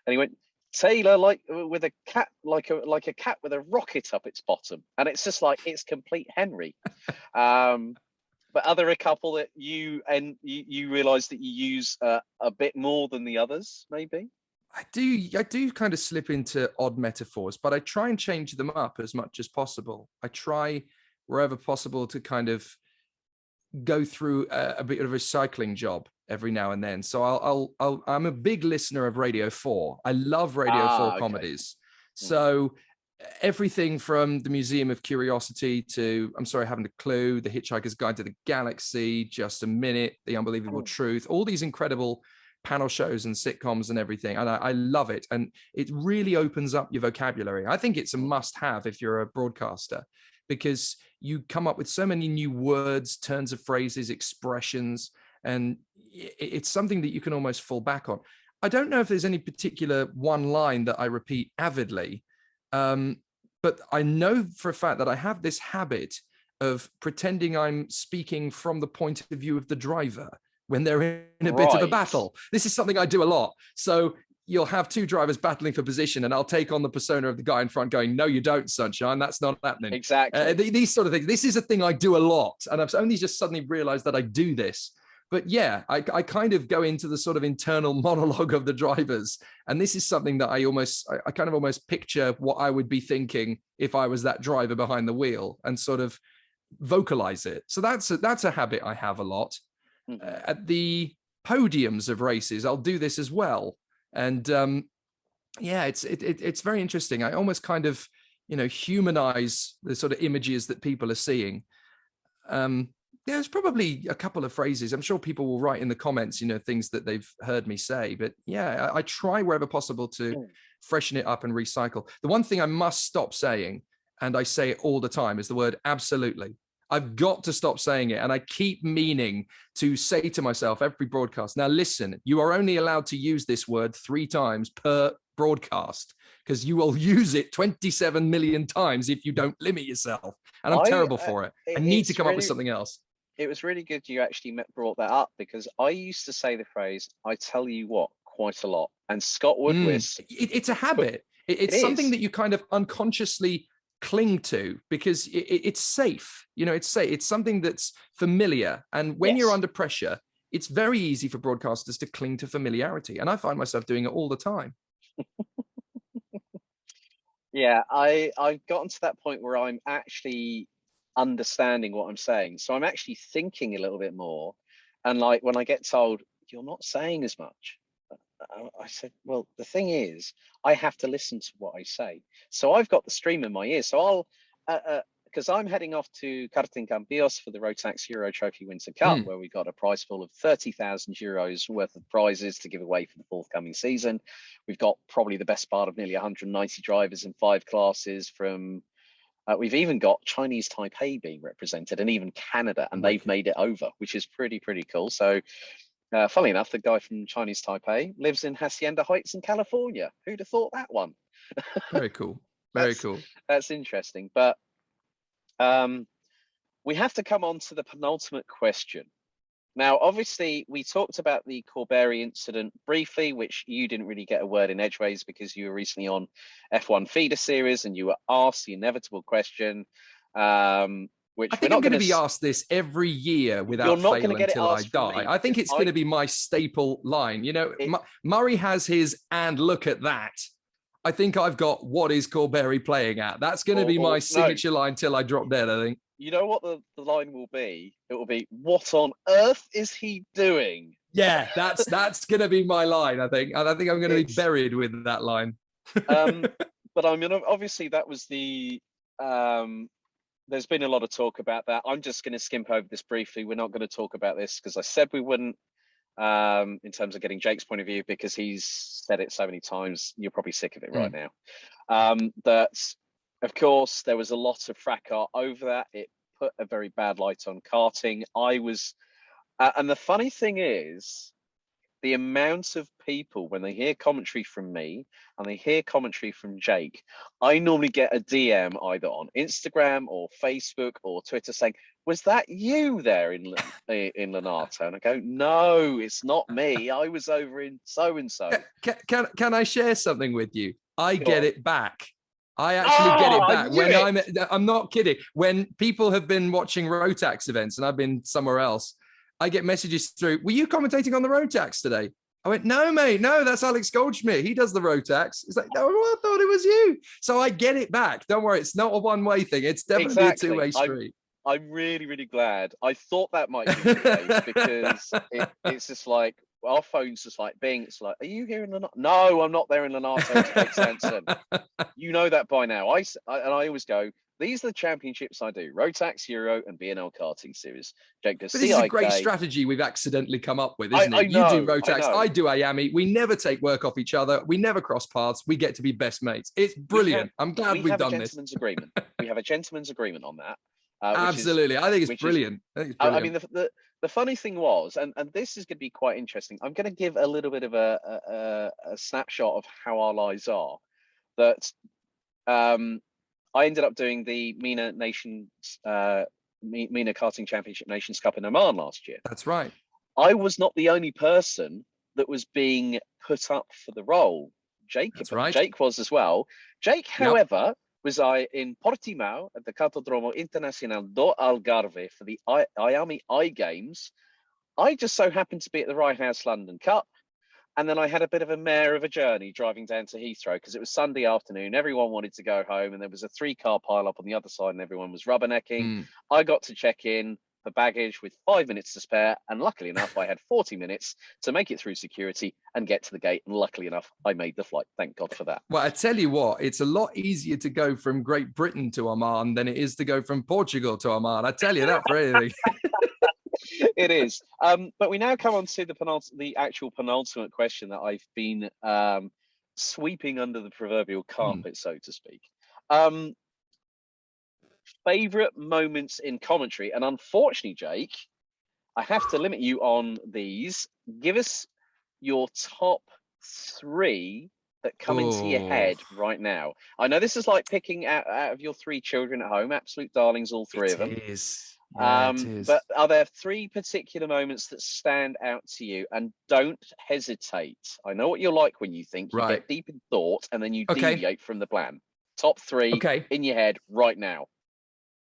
and he went, "Taylor, like with a cat, like a cat with a rocket up its bottom," and it's just like it's complete Henry. But are there a couple that you realise that you use a bit more than the others, maybe? I do kind of slip into odd metaphors, but I try and change them up as much as possible. I try wherever possible to kind of go through a bit of a recycling job every now and then. So I'm a big listener of Radio 4. I love Radio 4 comedies. So everything from the Museum of Curiosity to I'm Sorry I Haven't a Clue, The Hitchhiker's Guide to the Galaxy, Just a Minute, The Unbelievable Truth, all these incredible panel shows and sitcoms and everything. And I love it. And it really opens up your vocabulary. I think it's a must have if you're a broadcaster, because you come up with so many new words, turns of phrases, expressions, and it's something that you can almost fall back on. I don't know if there's any particular one line that I repeat avidly, but I know for a fact that I have this habit of pretending I'm speaking from the point of view of the driver when they're in a bit of a battle. This is something I do a lot. So you'll have two drivers battling for position, and I'll take on the persona of the guy in front going, "No, you don't, sunshine. That's not happening." Exactly. These sort of things. This is a thing I do a lot. And I've only just suddenly realized that I do this. But yeah, I kind of go into the sort of internal monologue of the drivers. And this is something that I kind of almost picture what I would be thinking if I was that driver behind the wheel, and sort of vocalize it. So that's a habit I have a lot. At the podiums of races, I'll do this as well. And it's very interesting. I almost kind of, humanize the sort of images that people are seeing. There's probably a couple of phrases. I'm sure people will write in the comments, things that they've heard me say. But yeah, I try wherever possible to freshen it up and recycle. The one thing I must stop saying, and I say it all the time, is the word absolutely. I've got to stop saying it. And I keep meaning to say to myself every broadcast, now listen, you are only allowed to use this word 3 times per broadcast, because you will use it 27 million times if you don't limit yourself. And I'm terrible for it. I need to come up with something else. It was really good you actually brought that up, because I used to say the phrase, "I tell you what," quite a lot. And Scott Woodward. It's a habit. It's something that you kind of unconsciously cling to, because it's safe. It's safe. It's something that's familiar. And when you're under pressure, it's very easy for broadcasters to cling to familiarity. And I find myself doing it all the time. Yeah, I've gotten to that point where I'm actually understanding what I'm saying. So I'm actually thinking a little bit more. And like when I get told, "You're not saying as much," I said, well, the thing is, I have to listen to what I say. So I've got the stream in my ear. So I'll, because I'm heading off to Karting Campos for the Rotax Euro Trophy Winter Cup, where we got a prize pool of 30,000 euros worth of prizes to give away for the forthcoming season. We've got probably the best part of nearly 190 drivers in 5 classes from, we've even got Chinese Taipei being represented, and even Canada, and they've made it over, which is pretty cool. So funnily enough, the guy from Chinese Taipei lives in Hacienda Heights in California. Who'd have thought that one? Very cool. Very cool. That's interesting. But we have to come on to the penultimate question. Now, obviously, we talked about the Corberry incident briefly, which you didn't really get a word in edgeways because you were recently on F1 feeder series and you were asked the inevitable question, which I we're think not I'm going to to be asked this every year without You're not fail gonna get it until I asked from die. me, I think because it's going to be my staple line. You know, Murray has his, and look at that. I think I've got what is Corberry playing at. That's going to be my signature line till I drop dead, I think. You know what the line will be? It will be, what on earth is he doing? Yeah, that's going to be my line, I think. And I think I'm going to be buried with that line. But I mean, obviously that was the, there's been a lot of talk about that. I'm just going to skimp over this briefly. We're not going to talk about this because I said we wouldn't, in terms of getting Jake's point of view, because he's said it so many times. You're probably sick of it right now. That, of course, there was a lot of fracas over that. It put a very bad light on karting. I was, and the funny thing is, the amount of people, when they hear commentary from me and they hear commentary from Jake, I normally get a DM either on Instagram or Facebook or Twitter saying, was that you there in Lenato? And I go, no, it's not me. I was over in so-and-so. Can I share something with you? I get it back. I actually get it back when I'm not kidding. When people have been watching Rotax events and I've been somewhere else, I get messages through, were you commentating on the Rotax today? I went, no, mate, no, that's Alex Goldschmidt. He does the Rotax. It's like, no, I thought it was you. So I get it back. Don't worry. It's not a one-way thing. It's definitely a two-way street. I'm really, really glad. I thought that might be the case because it's just like, our phone's just like being, it's like, are you here in Lenato? No, I'm not there in Lenato to take Sanson. You know that by now. And I always go, these are the championships I do: Rotax, Euro, and B&L karting series. Jake does CIK. This is a great strategy we've accidentally come up with, isn't it? You do Rotax, I do Ayami. We never take work off each other. We never cross paths. We get to be best mates. It's brilliant. I'm glad we've done this. We have a gentleman's agreement on that. Absolutely. I think it's brilliant. I mean, the funny thing was, and this is going to be quite interesting. I'm going to give a little bit of a snapshot of how our lives are. That I ended up doing the MENA Karting Championship Nations Cup in Oman last year. That's right. I was not the only person that was being put up for the role. Jake was as well. Jake, however, was in Portimao at the Cartódromo Internacional do Algarve for the Ayami I Games. I just so happened to be at the Rye House London Cup. And then I had a bit of a mare of a journey driving down to Heathrow because it was Sunday afternoon. Everyone wanted to go home and there was a 3-car pile-up on the other side and everyone was rubbernecking. I got to check in for baggage with 5 minutes to spare. And luckily enough, I had 40 minutes to make it through security and get to the gate. And luckily enough, I made the flight. Thank God for that. Well, I tell you what, it's a lot easier to go from Great Britain to Oman than it is to go from Portugal to Oman. I tell you that for anything. It is. But we now come on to the actual penultimate question that I've been sweeping under the proverbial carpet, so to speak. Favorite moments in commentary. And unfortunately, Jake, I have to limit you on these. Give us your top 3 that come into your head right now. I know this is like picking out of your 3 children at home, absolute darlings, all 3 of them. It is. Yeah, but are there 3 particular moments that stand out to you? And don't hesitate. I know what you're like when you think. You get deep in thought and then you deviate from the plan. Top 3 in your head right now.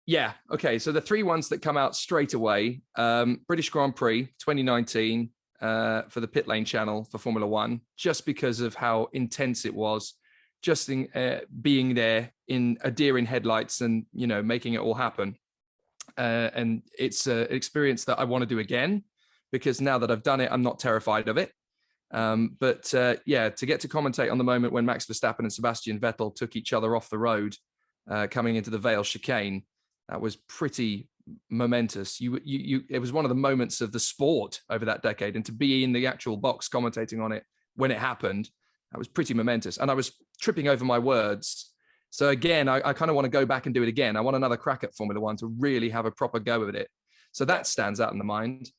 Yeah. Okay. So the 3 ones that come out straight away: British Grand Prix 2019 for the Pit Lane channel for Formula One, just because of how intense it was. Just being there in a deer in headlights and making it all happen. And it's an experience that I want to do again, because now that I've done it, I'm not terrified of it. But to get to commentate on the moment when Max Verstappen and Sebastian Vettel took each other off the road coming into the Vale chicane, that was pretty momentous. It was one of the moments of the sport over that decade, and to be in the actual box commentating on it when it happened, that was pretty momentous. And I was tripping over my words. So again, I kind of want to go back and do it again. I want another crack at Formula One to really have a proper go at it. So that stands out in the mind.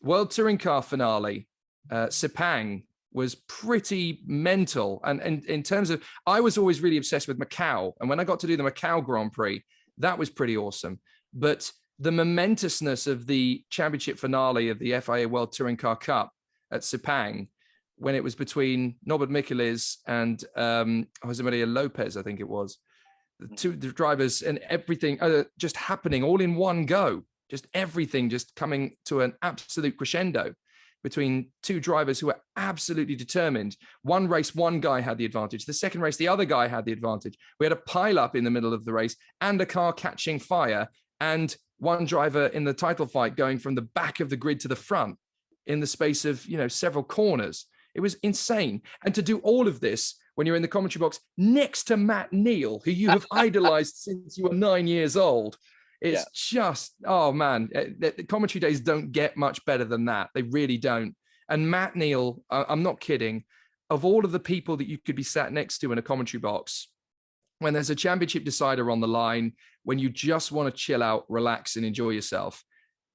World Touring Car finale, Sepang was pretty mental. And in terms of, I was always really obsessed with Macau. And when I got to do the Macau Grand Prix, that was pretty awesome. But the momentousness of the championship finale of the FIA World Touring Car Cup at Sepang, when it was between Norbert Michels and Jose Maria Lopez, I think it was, the drivers, and everything just happening all in one go, just everything just coming to an absolute crescendo between two drivers who were absolutely determined. One race, one guy had the advantage. The second race, the other guy had the advantage. We had a pile-up in the middle of the race and a car catching fire, and one driver in the title fight going from the back of the grid to the front in the space of, several corners. It was insane. And to do all of this when you're in the commentary box next to Matt Neal, who you have idolized since you were 9 years old. It's just, oh man, the commentary days don't get much better than that. They really don't. And Matt Neal, I'm not kidding, of all of the people that you could be sat next to in a commentary box, when there's a championship decider on the line, when you just want to chill out, relax, and enjoy yourself,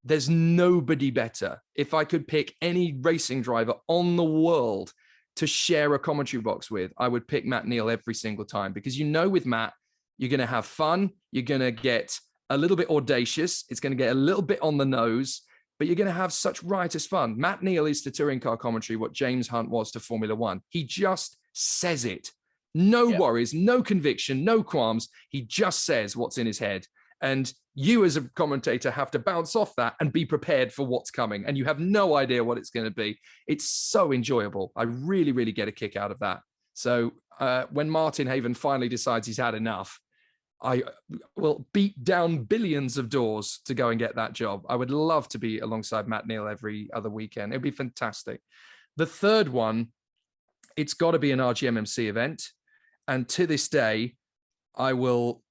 there's nobody better. If I could pick any racing driver on the world to share a commentary box with, I would pick Matt Neal every single time, because with Matt, you're going to have fun. You're going to get a little bit audacious. It's going to get a little bit on the nose, but you're going to have such riotous fun. Matt Neal is to touring car commentary what James Hunt was to Formula One. He just says it. No worries, no conviction, no qualms. He just says what's in his head. And you as a commentator have to bounce off that and be prepared for what's coming. And you have no idea what it's going to be. It's so enjoyable. I really, really get a kick out of that. So when Martin Haven finally decides he's had enough, I will beat down billions of doors to go and get that job. I would love to be alongside Matt Neal every other weekend. It'd be fantastic. The third one, it's got to be an RGMMC event. And to this day, I will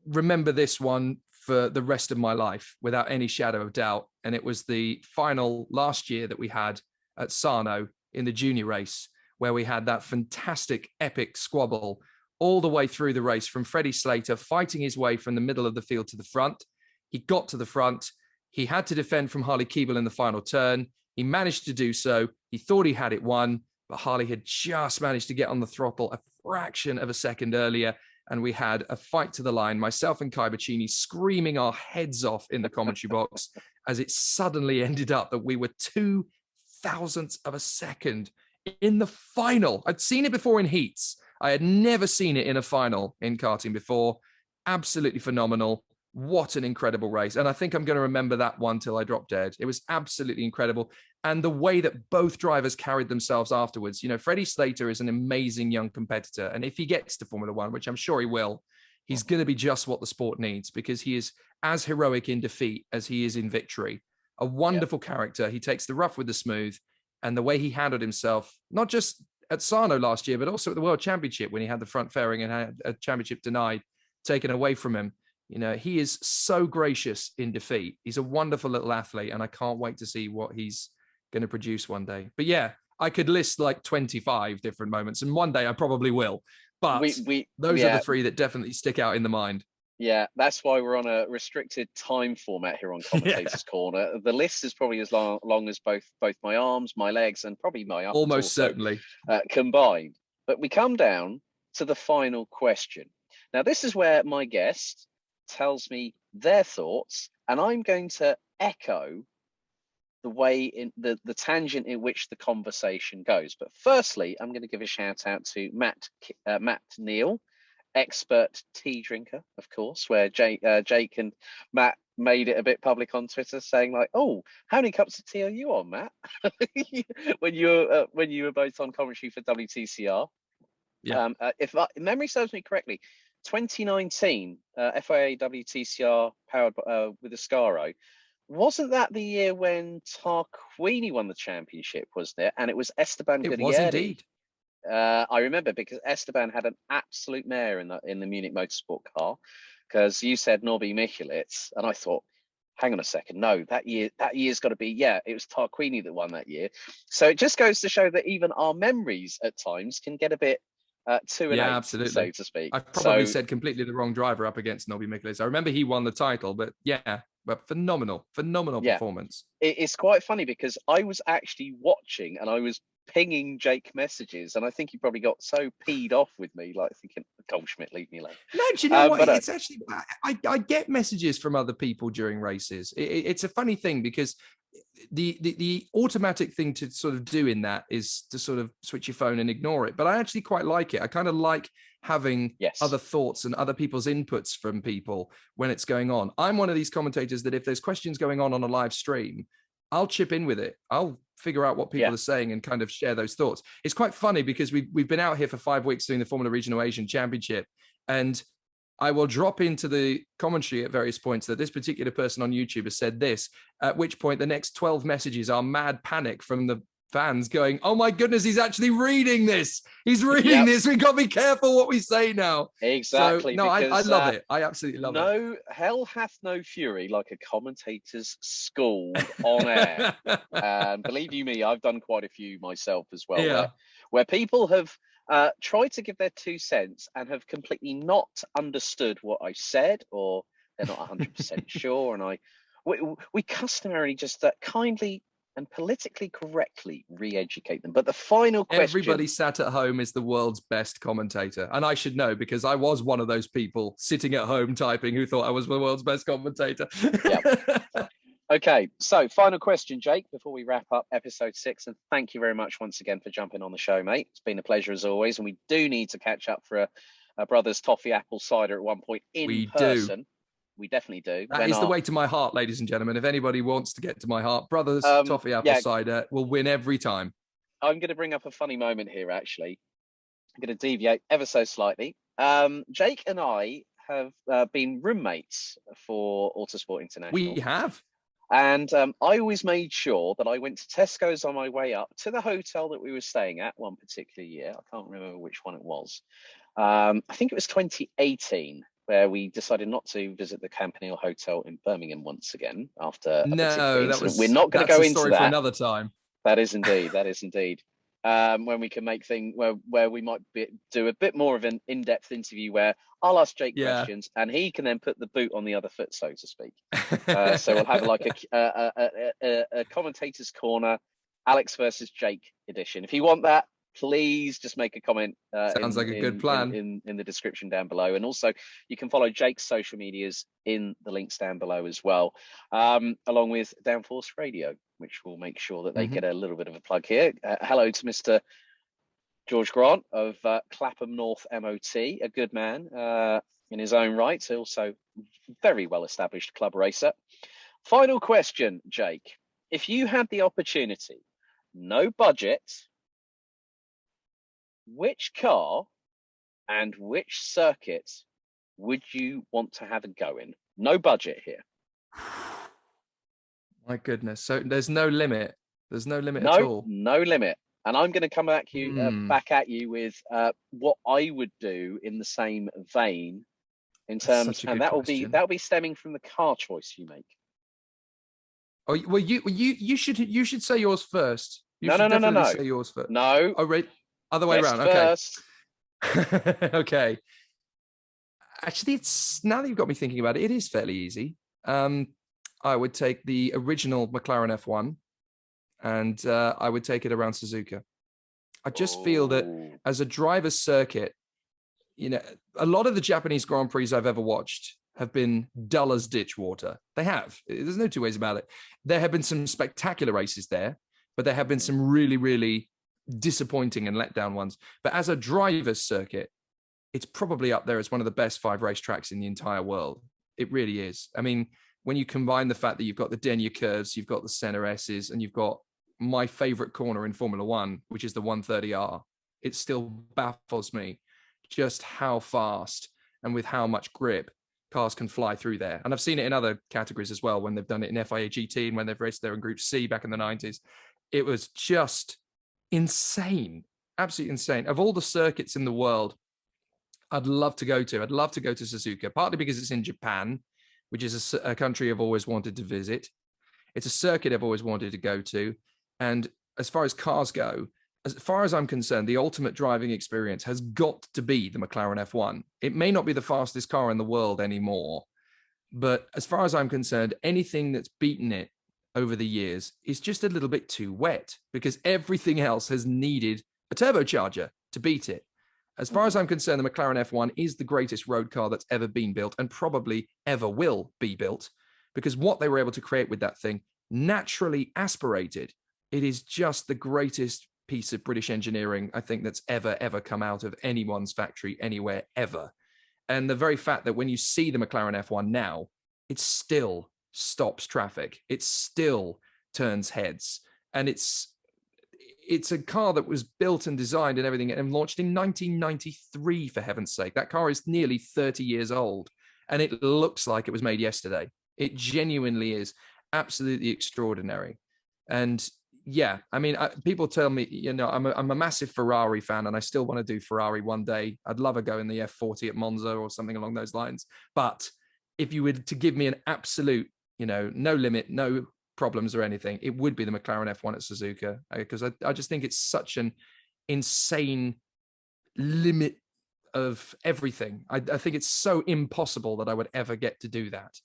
remember this one for the rest of my life without any shadow of doubt. And it was the final last year that we had at Sarno in the junior race, where we had that fantastic epic squabble all the way through the race, from Freddie Slater fighting his way from the middle of the field to the front. He got to the front. He had to defend from Harley Keeble in the final turn. He managed to do so. He thought he had it won, but Harley had just managed to get on the throttle a fraction of a second earlier. And we had a fight to the line, myself and Kai Bacchini screaming our heads off in the commentary box, as it suddenly ended up that we were 0.02 of a second in the final. I'd seen it before in heats. I had never seen it in a final in karting before. Absolutely phenomenal. What an incredible race. And I think I'm going to remember that one till I drop dead. It was absolutely incredible. And the way that both drivers carried themselves afterwards. Freddie Slater is an amazing young competitor. And if he gets to Formula One, which I'm sure he will, he's going to be just what the sport needs, because he is as heroic in defeat as he is in victory. A wonderful character. He takes the rough with the smooth. And the way he handled himself, not just at Sarno last year, but also at the World Championship when he had the front fairing and had a championship denied, taken away from him. He is so gracious in defeat. He's a wonderful little athlete, and I can't wait to see what he's going to produce one day. But yeah, I could list like 25 different moments, and one day I probably will. But those are the three that definitely stick out in the mind. Yeah, that's why we're on a restricted time format here on Commentators Corner. The list is probably as long as both my arms, my legs, and probably my arms almost certainly combined. But we come down to the final question. Now, this is where my guest tells me their thoughts, and I'm going to echo the way in the tangent in which the conversation goes. But firstly, I'm going to give a shout out to Matt Neal, expert tea drinker, of course, where Jake and Matt made it a bit public on Twitter, saying like, "Oh, how many cups of tea are you on, Matt?" when you were both on commentary for WTCR. Yeah. If memory serves me correctly, 2019 FIA WTCR powered with Ascaro, wasn't that the year when Tarquini won the championship? Was there? And it was Esteban Guerrieri. It was indeed. I remember, because Esteban had an absolute mare in the Munich Motorsport car, because you said Norby Michelitz, and I thought, hang on a second, no, that year's got to be, it was Tarquini that won that year. So it just goes to show that even our memories at times can get a bit too innate, absolutely, so to speak. I probably said completely the wrong driver up against Norby Michelitz. I remember he won the title, but phenomenal performance. It's quite funny, because I was actually watching, and I was pinging Jake messages, and I think he probably got so peed off with me, like thinking, Goldschmidt, leave me alone. No, do you know what? But, It's actually, I get messages from other people during races. It's a funny thing because the automatic thing to sort of do in that is to sort of switch your phone and ignore it. But I actually quite like it. I kind of like having other thoughts and other people's inputs from people when it's going on. I'm one of these commentators that if there's questions going on a live stream, I'll chip in with it. I'll figure out what people are saying and kind of share those thoughts. It's quite funny because we've been out here for 5 weeks doing the Formula Regional Asian Championship, and I will drop into the commentary at various points that this particular person on YouTube has said this, at which point the next 12 messages are mad panic from the fans going, oh my goodness, he's actually reading this. He's reading this. We've got to be careful what we say now. Exactly. So, no, I love it. I absolutely love it. No, hell hath no fury like a commentator's school on air. And believe you me, I've done quite a few myself as well, where people have tried to give their 2 cents and have completely not understood what I said, or they're not 100% sure. And we customarily just kindly and politically correctly re-educate them. But the final question... Everybody sat at home is the world's best commentator. And I should know because I was one of those people sitting at home typing who thought I was the world's best commentator. Okay, so final question, Jake, before we wrap up episode 6. And thank you very much once again for jumping on the show, mate. It's been a pleasure as always. And we do need to catch up for a Brothers Toffee Apple Cider at one point in person. We definitely do. That is the way to my heart, ladies and gentlemen. If anybody wants to get to my heart, Brothers Toffee Apple Cider will win every time. I'm going to bring up a funny moment here, actually. I'm going to deviate ever so slightly. Jake and I have been roommates for Autosport International. We have. And I always made sure that I went to Tesco's on my way up to the hotel that we were staying at one particular year. I can't remember which one it was. I think it was 2018. Where we decided not to visit the Campanile Hotel in Birmingham once again after we're not going to go into that for another time. That is indeed. When we can make things where we might do a bit more of an in-depth interview where I'll ask Jake questions and he can then put the boot on the other foot, so to speak. So we'll have like a commentator's corner, Alex versus Jake edition. If you want that, please just make a comment. Sounds like a good plan. In the description down below. And also you can follow Jake's social medias in the links down below as well, along with Downforce Radio, which will make sure that they get a little bit of a plug here. Hello to Mr. George Grant of Clapham North MOT, a good man in his own right, also very well established club racer. Final question, Jake. If you had the opportunity, no budget, which car and which circuit would you want to have a go in? No budget here. My goodness. So there's no limit. There's no limit at all. No limit. And I'm going to come back at you with what I would do in the same vein in terms, and that'll be stemming from the car choice you make. Oh well, you should say yours first. No. Say yours first. No. Oh, right. Other way around. Okay. Okay. Actually, it's now that you've got me thinking about it, it is fairly easy. I would take the original McLaren F1 and I would take it around Suzuka. I just feel that as a driver's circuit, a lot of the Japanese Grand Prix I've ever watched have been dull as ditch water. They have. There's no two ways about it. There have been some spectacular races there, but there have been some really, really disappointing and letdown ones. But as a driver's circuit, it's probably up there as one of the best 5 racetracks in the entire world. It really is. I mean, when you combine the fact that you've got the Denia curves, you've got the center S's, and you've got my favorite corner in Formula One, which is the 130R, it still baffles me just how fast and with how much grip cars can fly through there. And I've seen it in other categories as well, when they've done it in FIA GT and when they've raced there in Group C back in the 90s. It was just insane, absolutely insane. Of all the circuits in the world I'd love to go to Suzuka, partly because it's in Japan, which is a country I've always wanted to visit. It's a circuit I've always wanted to go to. And as far as cars go, as far as I'm concerned, the ultimate driving experience has got to be the McLaren F1. It may not be the fastest car in the world anymore, but as far as I'm concerned, anything that's beaten it over the years is just a little bit too wet, because everything else has needed a turbocharger to beat it. As far as I'm concerned, the McLaren F1 is the greatest road car that's ever been built, and probably ever will be built, because what they were able to create with that thing, naturally aspirated, it is just the greatest piece of British engineering, I think, that's ever come out of anyone's factory anywhere ever. And the very fact that when you see the McLaren F1 now, it still stops traffic, it still turns heads, and it's a car that was built and designed and everything and launched in 1993, for heaven's sake. That car is nearly 30 years old, and it looks like it was made yesterday. It genuinely is absolutely extraordinary. And yeah, I mean, people tell me, you know, I'm a massive Ferrari fan, and I still want to do Ferrari one day. I'd love a go in the F40 at Monza or something along those lines. But if you were to give me an absolute, you know, no limit, no problems or anything, it would be the McLaren F1 at Suzuka, because I just think it's such an insane limit of everything. I think it's so impossible that I would ever get to do that.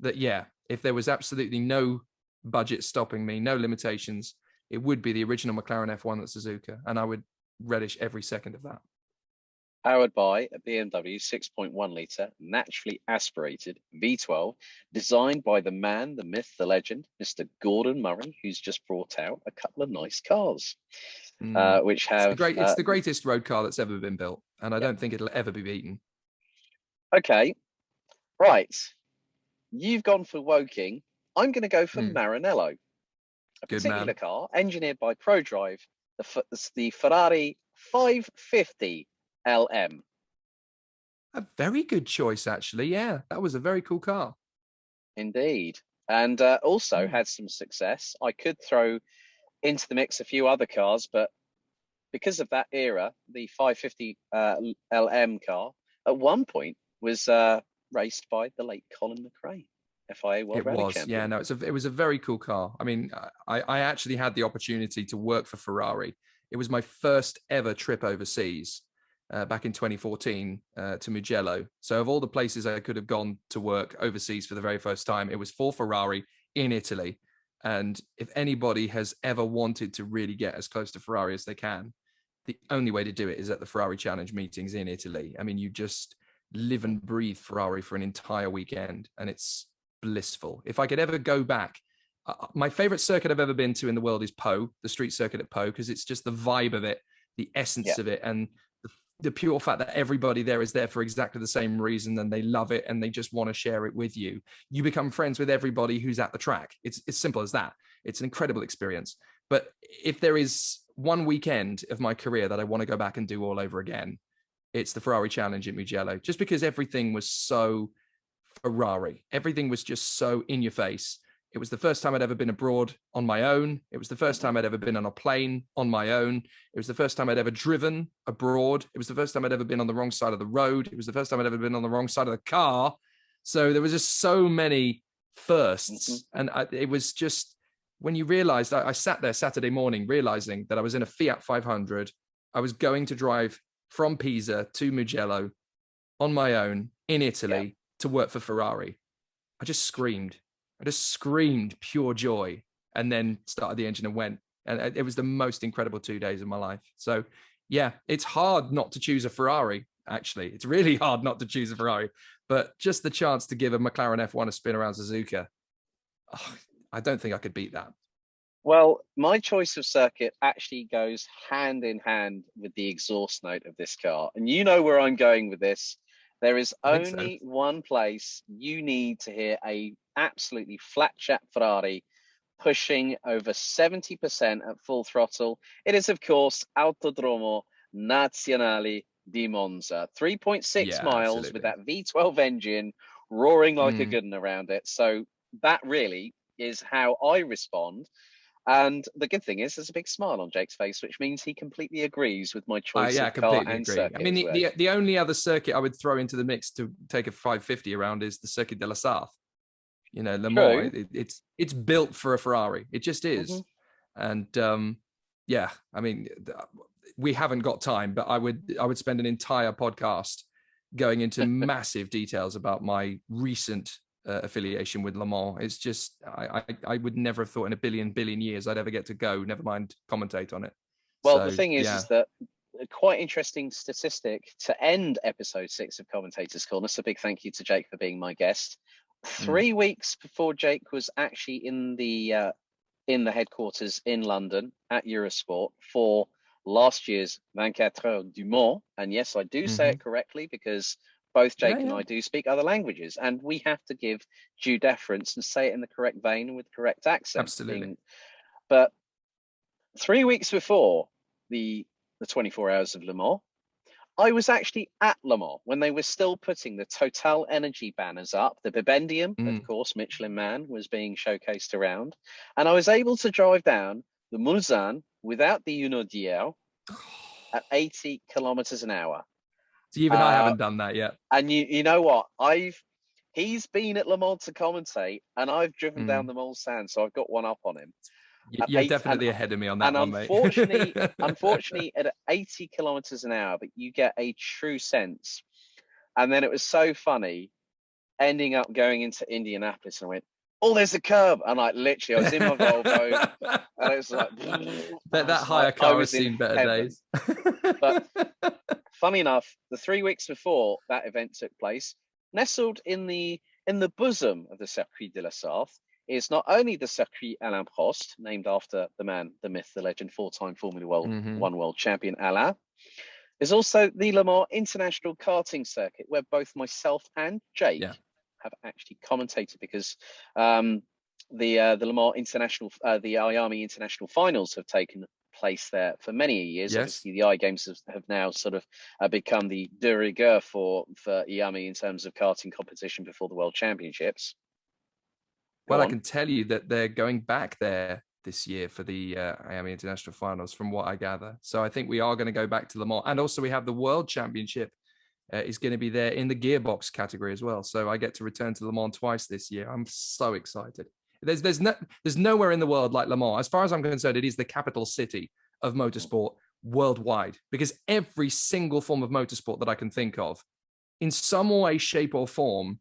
That, yeah, if there was absolutely no budget stopping me, no limitations, it would be the original McLaren F1 at Suzuka, and I would relish every second of that. Powered by a BMW 6.1 litre naturally aspirated V12, designed by the man, the myth, the legend, Mr. Gordon Murray, who's just brought out a couple of nice cars, which have... It's the greatest road car that's ever been built, and I don't think it'll ever be beaten. Okay, right. You've gone for Woking. I'm going to go for Maranello, a particular car engineered by ProDrive, the Ferrari 550 LM. A very good choice, actually. Yeah, that was a very cool car. Indeed. And also had some success. I could throw into the mix a few other cars, but because of that era, the 550 LM car at one point was raced by the late Colin McRae, FIA World Rally Champion. Yeah, no, it was a very cool car. I mean, I actually had the opportunity to work for Ferrari. It was my first ever trip overseas. Back in 2014 to Mugello. So of all the places I could have gone to work overseas for the very first time, it was for Ferrari in Italy. And if anybody has ever wanted to really get as close to Ferrari as they can, the only way to do it is at the Ferrari Challenge meetings in Italy. I mean, you just live and breathe Ferrari for an entire weekend, and it's blissful. If I could ever go back, my favorite circuit I've ever been to in the world is Po, the street circuit at Po, because it's just the vibe of it, the essence of it, and the pure fact that everybody there is there for exactly the same reason, and they love it and they just want to share it with you. You become friends with everybody who's at the track. It's simple as that. It's an incredible experience. But if there is one weekend of my career that I want to go back and do all over again, it's the Ferrari Challenge at Mugello, just because everything was so Ferrari. Everything was just so in your face. It was the first time I'd ever been abroad on my own. It was the first time I'd ever been on a plane on my own. It was the first time I'd ever driven abroad. It was the first time I'd ever been on the wrong side of the road. It was the first time I'd ever been on the wrong side of the car. So there was just so many firsts. And it was just, when you realized, I sat there Saturday morning realizing that I was in a Fiat 500. I was going to drive from Pisa to Mugello on my own in Italy to work for Ferrari. I just screamed pure joy, and then started the engine and went. And it was the most incredible 2 days of my life. So yeah, it's hard not to choose a Ferrari. Actually, it's really hard not to choose a Ferrari, but just the chance to give a McLaren F1 a spin around Suzuka, I don't think I could beat that. Well, my choice of circuit actually goes hand in hand with the exhaust note of this car. And you know where I'm going with this. There is only one place you need to hear a absolutely flat chat Ferrari pushing over 70% at full throttle. It is, of course, Autodromo Nazionale di Monza. 3.6 miles with that V12 engine roaring like a good one around it. So that really is how I respond. And the good thing is there's a big smile on Jake's face, which means he completely agrees with my choice of car and circuit. I mean, the only other circuit I would throw into the mix to take a 550 around is the Circuit de la Sarthe. You know, Le Mans, it's built for a Ferrari. It just is. And yeah, I mean, we haven't got time, but I would spend an entire podcast going into massive details about my recent affiliation with Le Mans. It's just, I would never have thought in a billion years I'd ever get to go, never mind commentate on it. Well, So, the thing is, yeah. is that a quite interesting statistic to end episode 6 of Commentators Corner. So big thank you to Jake for being my guest. 3 weeks before Jake was actually in the headquarters in London at Eurosport for last year's 24 Heures du Mans. And yes, I do say it correctly because both Jake and I do speak other languages, and we have to give due deference and say it in the correct vein and with the correct accent. Absolutely. But 3 weeks before the 24 Hours of Le Mans, I was actually at Le Mans when they were still putting the Total Energy banners up. The Bibendium, of course, Michelin Man, was being showcased around. And I was able to drive down the Mulsanne without the Unodier at 80 kilometers an hour. So even I haven't done that yet. And you know what? He's been at Le Mans to commentate, and I've driven down the Mulsanne, so I've got one up on him. You're definitely ahead of me on that one, mate. Unfortunately, at 80 kilometers an hour, but you get a true sense. And then it was so funny ending up going into Indianapolis, and I went, oh, there's a curb. And I was in my Volvo, and it was like, that higher car has seen better days. But funny enough, the 3 weeks before that event took place, nestled in the bosom of the Circuit de la Sarthe, is not only the Circuit Alain Prost, named after the man, the myth, the legend, 4-time Formula One world champion Alain, is also the Le Mans International Karting Circuit, where both myself and Jake have actually commentated, because the Le Mans International, the IAME International Finals have taken place there for many years. Obviously, the I-Games have now sort of become the de rigueur for IAME in terms of karting competition before the World Championships. Well, I can tell you that they're going back there this year for the IAME International Finals, from what I gather. So I think we are going to go back to Le Mans. And also we have the World Championship is going to be there in the gearbox category as well. So I get to return to Le Mans twice this year. I'm so excited. There's nowhere in the world like Le Mans. As far as I'm concerned, it is the capital city of motorsport worldwide, because every single form of motorsport that I can think of, in some way, shape or form,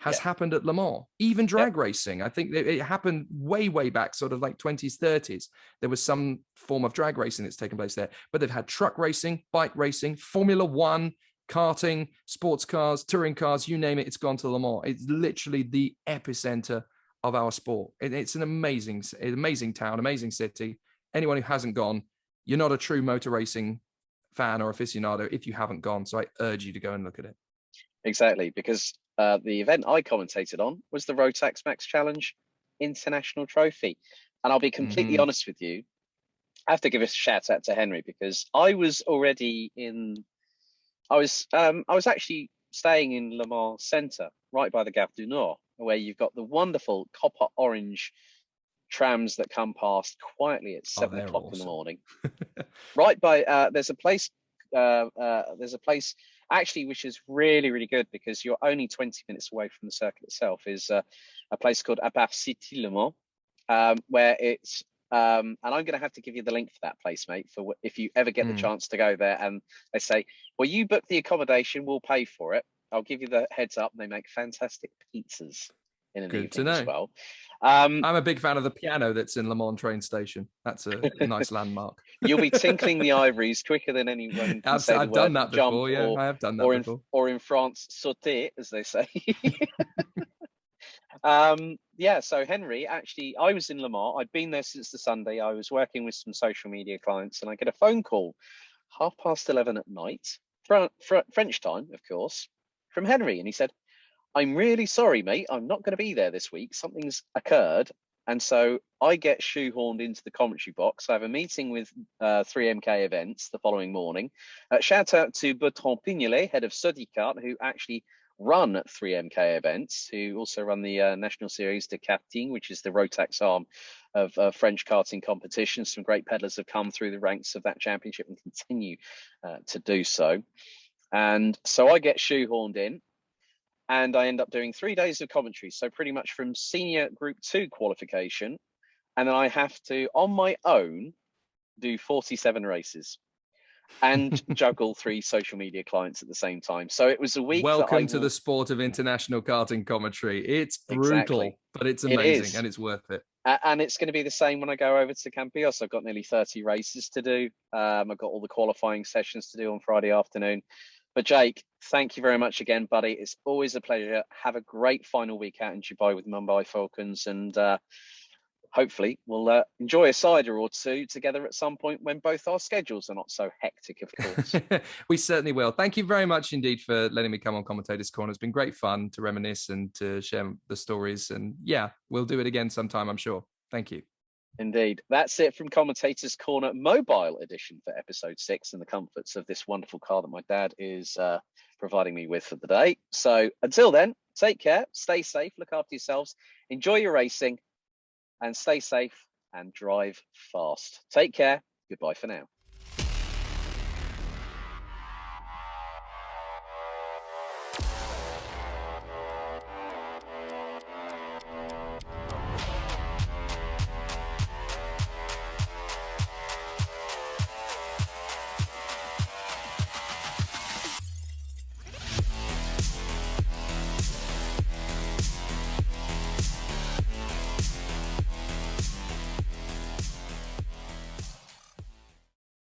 has happened at Le Mans. Even drag racing. I think it happened way back, sort of like 20s, 30s. There was some form of drag racing that's taken place there. But they've had truck racing, bike racing, Formula One, karting, sports cars, touring cars, you name it, it's gone to Le Mans. It's literally the epicenter of our sport. It's an amazing town, amazing city. Anyone who hasn't gone, you're not a true motor racing fan or aficionado if you haven't gone. So I urge you to go and look at it. Exactly, because the event I commentated on was the Rotax Max Challenge International Trophy. And I'll be completely honest with you, I have to give a shout out to Henry, because I was actually staying in Le Mans Centre, right by the Gare du Nord, where you've got the wonderful copper orange trams that come past quietly at 7 o'clock in the morning. Right by there's a place actually which is really good, because you're only 20 minutes away from the circuit itself, is a place called Abar City Le Mans, where it's and I'm going to have to give you the link for that place, mate, for if you ever get the chance to go there and they say, well, you book the accommodation, we'll pay for it. I'll give you the heads up. They make fantastic pizzas in an evening as well. I'm a big fan of the piano that's in Le Mans train station. That's a nice landmark. You'll be tinkling the ivories quicker than anyone can say I've done that before, I have done that before. Or in France, sauter, as they say. So Henry, actually, I was in Le Mans. I'd been there since the Sunday. I was working with some social media clients, and I get a phone call 11:30 at night, French time, of course, from Henry. And he said, I'm really sorry, mate. I'm not going to be there this week. Something's occurred. And so I get shoehorned into the commentary box. I have a meeting with 3MK Events the following morning. Shout out to Bertrand Pignolet, head of Sodicat, who actually run 3MK Events, who also run the National Series de Karting, which is the Rotax arm of French karting competition. Some great pedalers have come through the ranks of that championship and continue to do so. And so I get shoehorned in, and I end up doing 3 days of commentary. So pretty much from senior Group 2 qualification, and then I have to, on my own, do 47 races. and juggle 3 social media clients at the same time. So it was a week. Welcome to the sport of international karting commentary. It's brutal, Exactly. but it's It amazing is. and it's worth it. And it's going to be the same when I go over to Campillos. I've got nearly 30 races to do. I've got all the qualifying sessions to do on Friday afternoon. But Jake, thank you very much again, buddy. It's always a pleasure. Have a great final week out in Dubai with Mumbai Falcons, and hopefully we'll enjoy a cider or two together at some point when both our schedules are not so hectic, of course. We certainly will. Thank you very much indeed for letting me come on Commentators Corner. It's been great fun to reminisce and to share the stories. And yeah, we'll do it again sometime, I'm sure. Thank you. Indeed. That's it from Commentators Corner Mobile Edition for episode 6 and the comforts of this wonderful car that my dad is providing me with for the day. So until then, take care, stay safe, look after yourselves, enjoy your racing, and stay safe and drive fast. Take care. Goodbye for now.